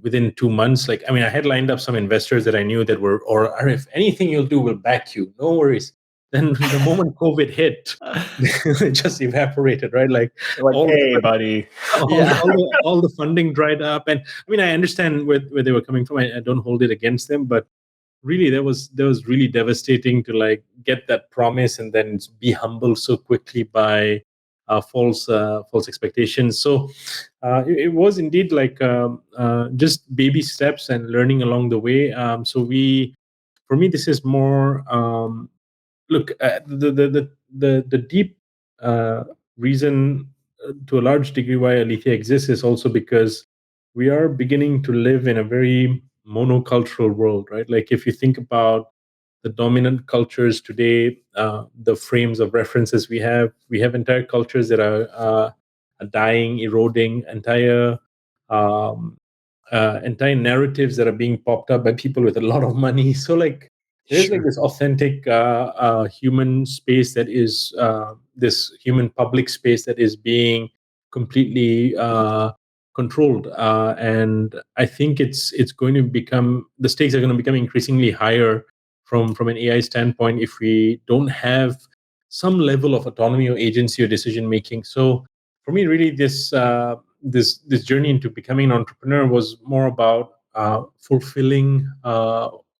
within 2 months, I had lined up some investors that I knew that were, or if anything you'll do, we'll back you. No worries. then the moment COVID hit, it just evaporated, right? Like all hey, buddy. all the funding dried up. And I mean, I understand where they were coming from. I don't hold it against them, but really that was really devastating to like get that promise and then be humbled so quickly by false expectations. So it was indeed like just baby steps and learning along the way. For me, this is more look, the deep reason to a large degree why Alethea exists is also because we are beginning to live in a very monocultural world, right? Like if you think about the dominant cultures today, the frames of references we have entire cultures that are dying, eroding, um, entire narratives that are being popped up by people with a lot of money. So like there's like this authentic human space that is this human public space that is being completely controlled, and I think it's going to become, the stakes are going to become increasingly higher from an AI standpoint if we don't have some level of autonomy or agency or decision making. So for me, really, this journey into becoming an entrepreneur was more about fulfilling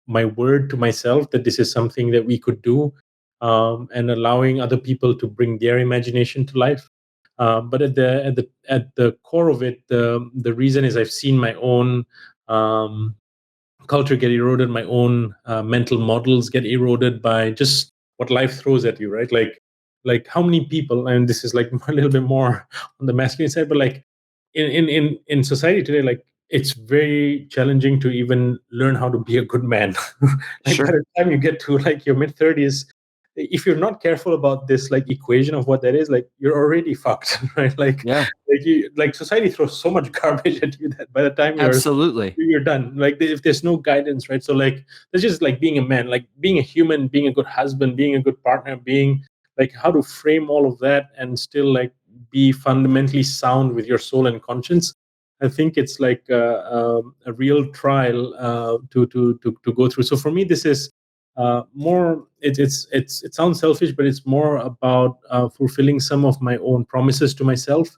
my word to myself that this is something that we could do, and allowing other people to bring their imagination to life. But at the core of it, the reason is I've seen my own culture get eroded, my own mental models get eroded by just what life throws at you, right? Like how many people, and this is like a little bit more on the masculine side, but like in society today, like it's very challenging to even learn how to be a good man. Like by the time you get to like your mid-30s, if you're not careful about this like equation of what that is, like you're already fucked, right? Like society throws so much garbage at you that by the time you're done. Like if there's no guidance, right? So like that's just like being a man, like being a human, being a good husband, being a good partner, being like how to frame all of that and still like be fundamentally sound with your soul and conscience. I think it's like a real trial to go through. So for me, this is more. It sounds selfish, but it's more about fulfilling some of my own promises to myself.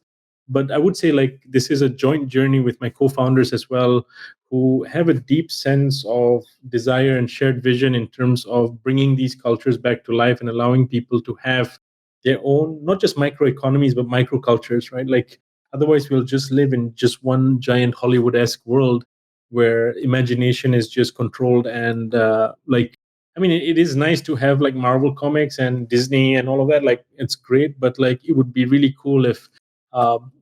But I would say like this is a joint journey with my co-founders as well, who have a deep sense of desire and shared vision in terms of bringing these cultures back to life and allowing people to have their own, not just microeconomies, but microcultures, right? Like otherwise we'll just live in just one giant Hollywood-esque world where imagination is just controlled. And like, I mean, it is nice to have like Marvel comics and Disney and all of that. Like it's great, but like it would be really cool if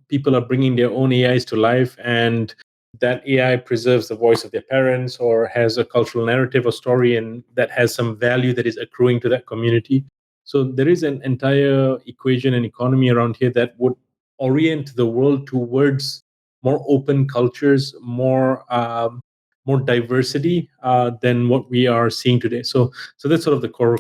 people are bringing their own AIs to life, and that AI preserves the voice of their parents or has a cultural narrative or story and that has some value that is accruing to that community. So there is an entire equation and economy around here that would orient the world towards more open cultures, more diversity than what we are seeing today. So that's sort of the core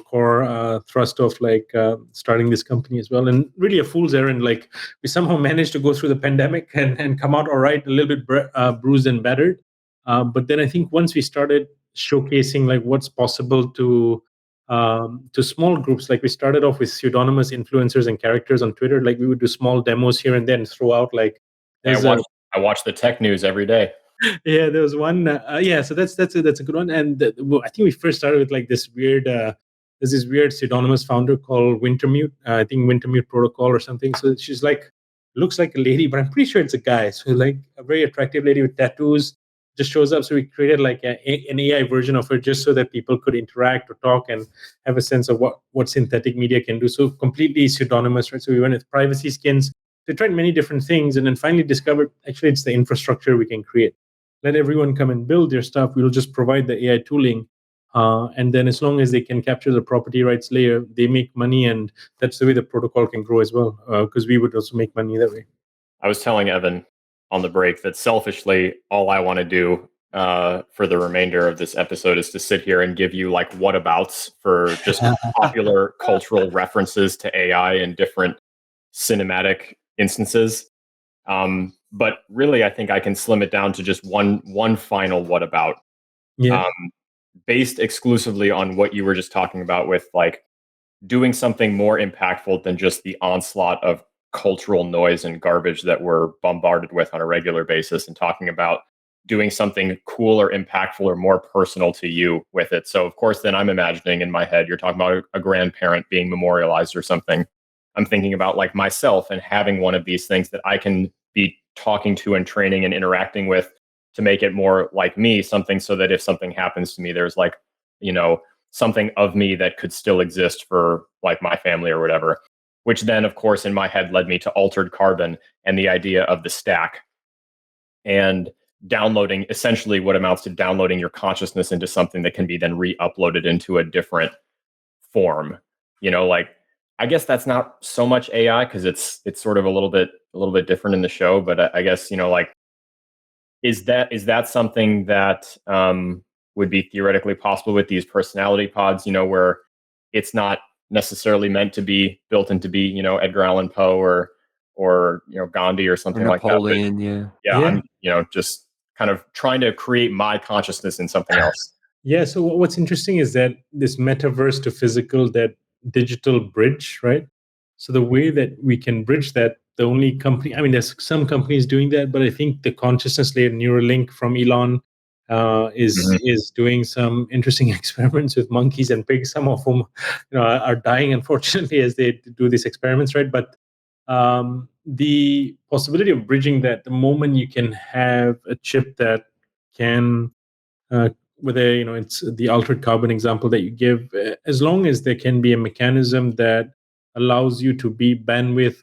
thrust of like starting this company as well. And really a fool's errand. Like we somehow managed to go through the pandemic and come out all right, a little bit bruised and battered. But then I think once we started showcasing like what's possible to small groups, like we started off with pseudonymous influencers and characters on Twitter. Like we would do small demos here and then throw out like. I watch the tech news every day. Yeah, there was one. So that's a good one. And I think we first started with like this weird. There's this weird pseudonymous founder called Wintermute. I think Wintermute Protocol or something. So she's like looks like a lady, but I'm pretty sure it's a guy. So like a very attractive lady with tattoos just shows up. So we created like an AI version of her just so that people could interact or talk and have a sense of what synthetic media can do. So completely pseudonymous, right? So we went with privacy skins. They tried many different things and then finally discovered actually it's the infrastructure we can create. Let everyone come and build their stuff. We'll just provide the AI tooling. And then as long as they can capture the property rights layer, they make money. And that's the way the protocol can grow as well, because we would also make money that way. I was telling Evan on the break that selfishly, all I want to do for the remainder of this episode is to sit here and give you like whatabouts for just popular cultural references to AI in different cinematic instances. But really, I think I can slim it down to just one final what about, based exclusively on what you were just talking about with like doing something more impactful than just the onslaught of cultural noise and garbage that we're bombarded with on a regular basis, and talking about doing something cool or impactful or more personal to you with it. So, of course, then I'm imagining in my head, you're talking about a grandparent being memorialized or something. I'm thinking about like myself and having one of these things that I can be talking to and training and interacting with to make it more like me, something so that if something happens to me, there's like, you know, something of me that could still exist for like my family or whatever. Which then, of course, in my head led me to altered carbon and the idea of the stack and downloading essentially what amounts to downloading your consciousness into something that can be then re-uploaded into a different form. You know, like I guess that's not so much AI because it's sort of a little bit different in the show, but I guess, you know, like is that something that would be theoretically possible with these personality pods, you know, where it's not necessarily meant to be built into be, you know, Edgar Allan Poe or you know, Gandhi or something like that. But Napoleon, yeah. yeah, Yeah. I'm, you know, just kind of trying to create my consciousness in something else. Yeah. So what's interesting is that this metaverse to physical, that digital bridge, right? So the way that we can bridge that, the only company, I mean, there's some companies doing that, but I think the consciousness layer, Neuralink from Elon, Mhm. is doing some interesting experiments with monkeys and pigs. Some of whom, you know, are dying unfortunately as they do these experiments, right? But the possibility of bridging that, the moment you can have a chip that can whether, you know, it's the altered carbon example that you give, as long as there can be a mechanism that allows you to be bandwidth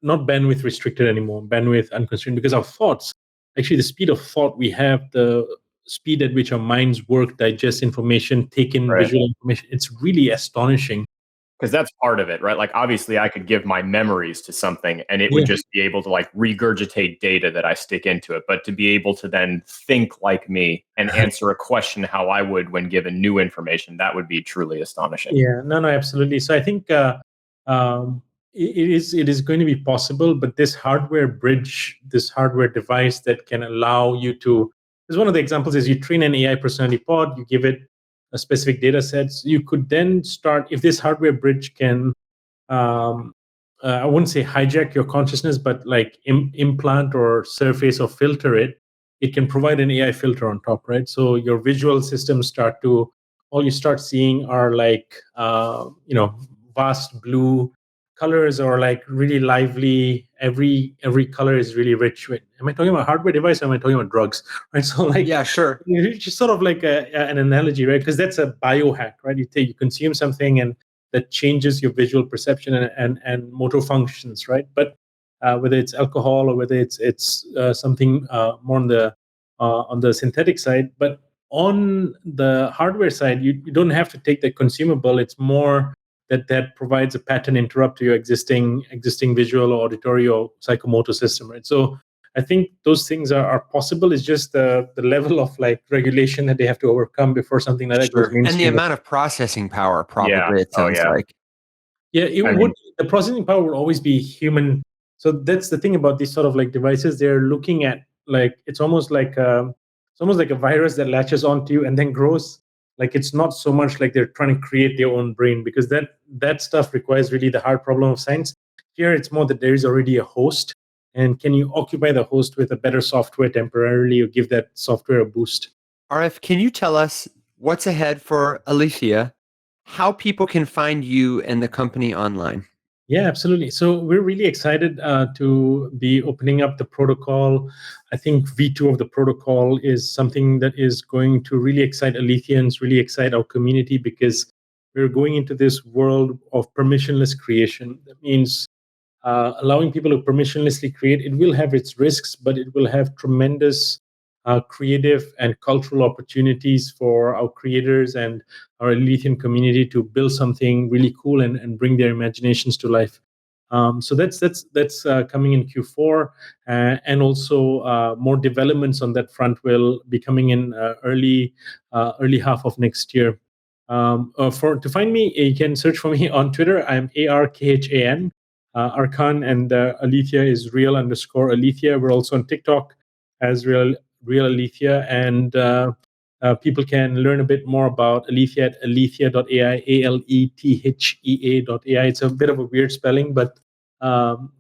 not bandwidth restricted anymore, bandwidth unconstrained, because our thoughts, actually the speed of thought we have, the speed at which our minds work, digest information, take in Right. visual information, it's really astonishing. Because that's part of it, right? Like obviously I could give my memories to something and it would Yeah. just be able to like regurgitate data that I stick into it. But to be able to then think like me and answer a question how I would when given new information, that would be truly astonishing. Yeah, no, absolutely. So I think it is going to be possible, but this hardware bridge, this hardware device that can allow you to, is one of the examples is you train an AI personality pod, you give it a specific data sets, you could then start, if this hardware bridge can um, I wouldn't say hijack your consciousness, but like implant or surface or filter it, it can provide an AI filter on top, right? So your visual systems start to, all you start seeing are like, vast blue colors, or like really lively. Every color is really rich. Wait, am I talking about hardware device, or am I talking about drugs? Right. So like, Yeah, sure. it's just sort of like an analogy, right? Because that's a biohack, right? You consume something and that changes your visual perception and motor functions, right? But whether it's alcohol or whether it's something more on the synthetic side, but on the hardware side, you don't have to take the consumable. It's more that provides a pattern interrupt to your existing visual or auditory or psychomotor system, right? So I think those things are possible. It's just the level of like regulation that they have to overcome before something like that goes Sure. And the mainstream. amount of processing power, Yeah. probably, it Oh sounds yeah. like. Yeah, it I would. mean, The processing power will always be human. So that's the thing about these sort of like devices. They're looking at like, it's almost like a virus that latches onto you and then grows. Like, it's not so much like they're trying to create their own brain, because that stuff requires really the hard problem of science. Here, it's more that there is already a host, and can you occupy the host with a better software temporarily, or give that software a boost? RF, can you tell us what's ahead for Alethea, how people can find you and the company online? Yeah, absolutely. So we're really excited to be opening up the protocol. I think V2 of the protocol is something that is going to really excite Aletheans, really excite our community, because we're going into this world of permissionless creation. That means allowing people to permissionlessly create. It will have its risks, but it will have tremendous creative and cultural opportunities for our creators and our Elysian community to build something really cool and bring their imaginations to life. So that's coming in Q4, and also more developments on that front will be coming in early half of next year. For to find me, you can search for me on Twitter. I'm ARKHAN. Arkan, and Alethea is real_Alethea. We're also on TikTok as real Alethea, and people can learn a bit more about Alethea at alethea.ai, Alethea.ai. It's a bit of a weird spelling, but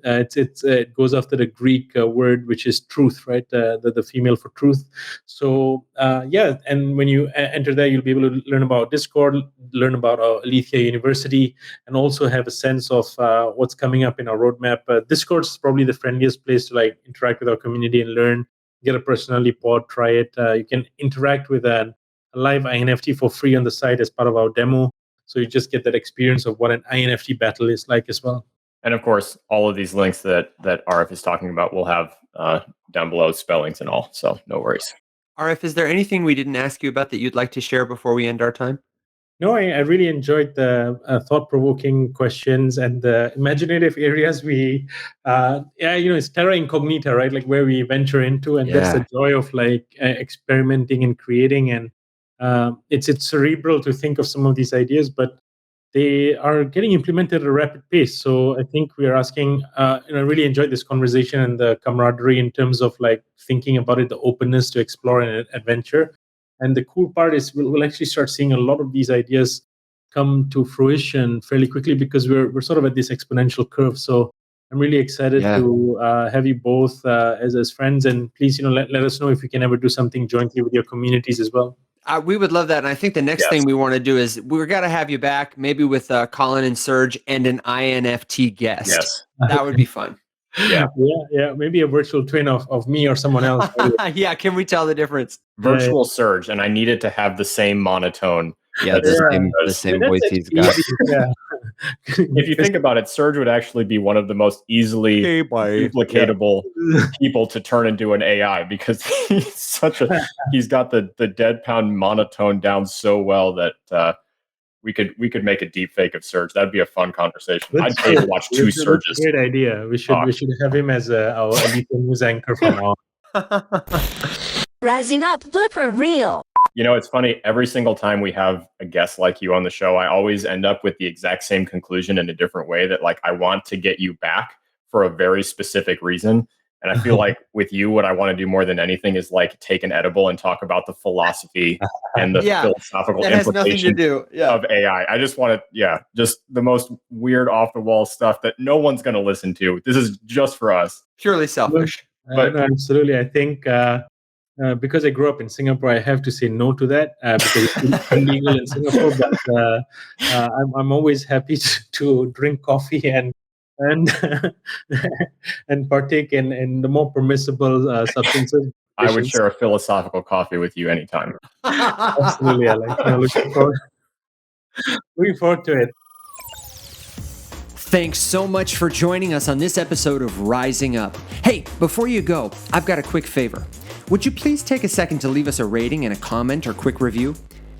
it goes after the Greek word, which is truth, right? The female for truth. So and when you enter there, you'll be able to learn about Discord, learn about Alethea University, and also have a sense of what's coming up in our roadmap. Discord is probably the friendliest place to like interact with our community and learn. Get a personality pod, try it. You can interact with a live iNFT for free on the site as part of our demo. So you just get that experience of what an iNFT battle is like as well. And of course, all of these links that Arif is talking about will have down below spellings and all. So no worries. Arif, is there anything we didn't ask you about that you'd like to share before we end our time? No, I really enjoyed the thought-provoking questions and the imaginative areas it's terra incognita, right? Like where we venture into, and that's the joy of like experimenting and creating. And it's cerebral to think of some of these ideas, but they are getting implemented at a rapid pace. So I think we are asking, I really enjoyed this conversation and the camaraderie in terms of like thinking about it, the openness to explore and adventure. And the cool part is we'll actually start seeing a lot of these ideas come to fruition fairly quickly because we're sort of at this exponential curve. So I'm really excited to have you both as friends. And please, let us know if we can ever do something jointly with your communities as well. We would love that. And I think the next thing we want to do is we're going to have you back, maybe with Colin and Serge and an iNFT guest. Yes. That would be fun. Yeah. Maybe a virtual twin of me or someone else. Yeah, can we tell the difference? Virtual Serge, and I needed to have the same monotone. Yeah, the same voice he's got. If you think about it, Serge would actually be one of the most easily duplicatable people to turn into an AI because he's got the deadpan monotone down so well that we could make a deep fake of Serge. That'd be a fun conversation. I'd pay to watch two Serges. Great idea. We should have him as our elite news anchor from now on. Rising up blooper reel. It's funny. Every single time we have a guest like you on the show, I always end up with the exact same conclusion in a different way that like I want to get you back for a very specific reason. And I feel like with you, what I want to do more than anything is like take an edible and talk about the philosophy and the philosophical implications of AI. I just want to, just the most weird off the wall stuff that no one's going to listen to. This is just for us. Purely selfish. But absolutely. I think because I grew up in Singapore, I have to say no to that because it's illegal in Singapore. But I'm always happy to drink coffee and partake in the more permissible substances. I would share a philosophical coffee with you anytime. Absolutely, looking forward to it. Thanks so much for joining us on this episode of Rising Up. Hey, before you go, I've got a quick favor. Would you please take a second to leave us a rating and a comment or quick review?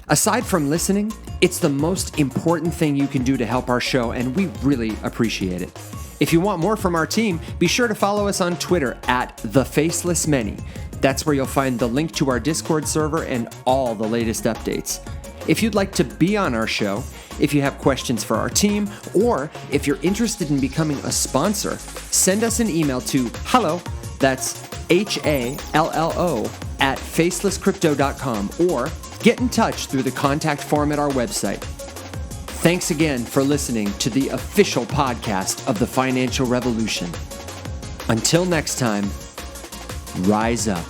Aside from listening, it's the most important thing you can do to help our show, and we really appreciate it. If you want more from our team, be sure to follow us on Twitter at @TheFacelessMany. That's where you'll find the link to our Discord server and all the latest updates. If you'd like to be on our show, if you have questions for our team, or if you're interested in becoming a sponsor, send us an email to hello, that's HALLO @facelesscrypto.com, or get in touch through the contact form at our website. Thanks again for listening to the official podcast of the Financial Revolution. Until next time, rise up.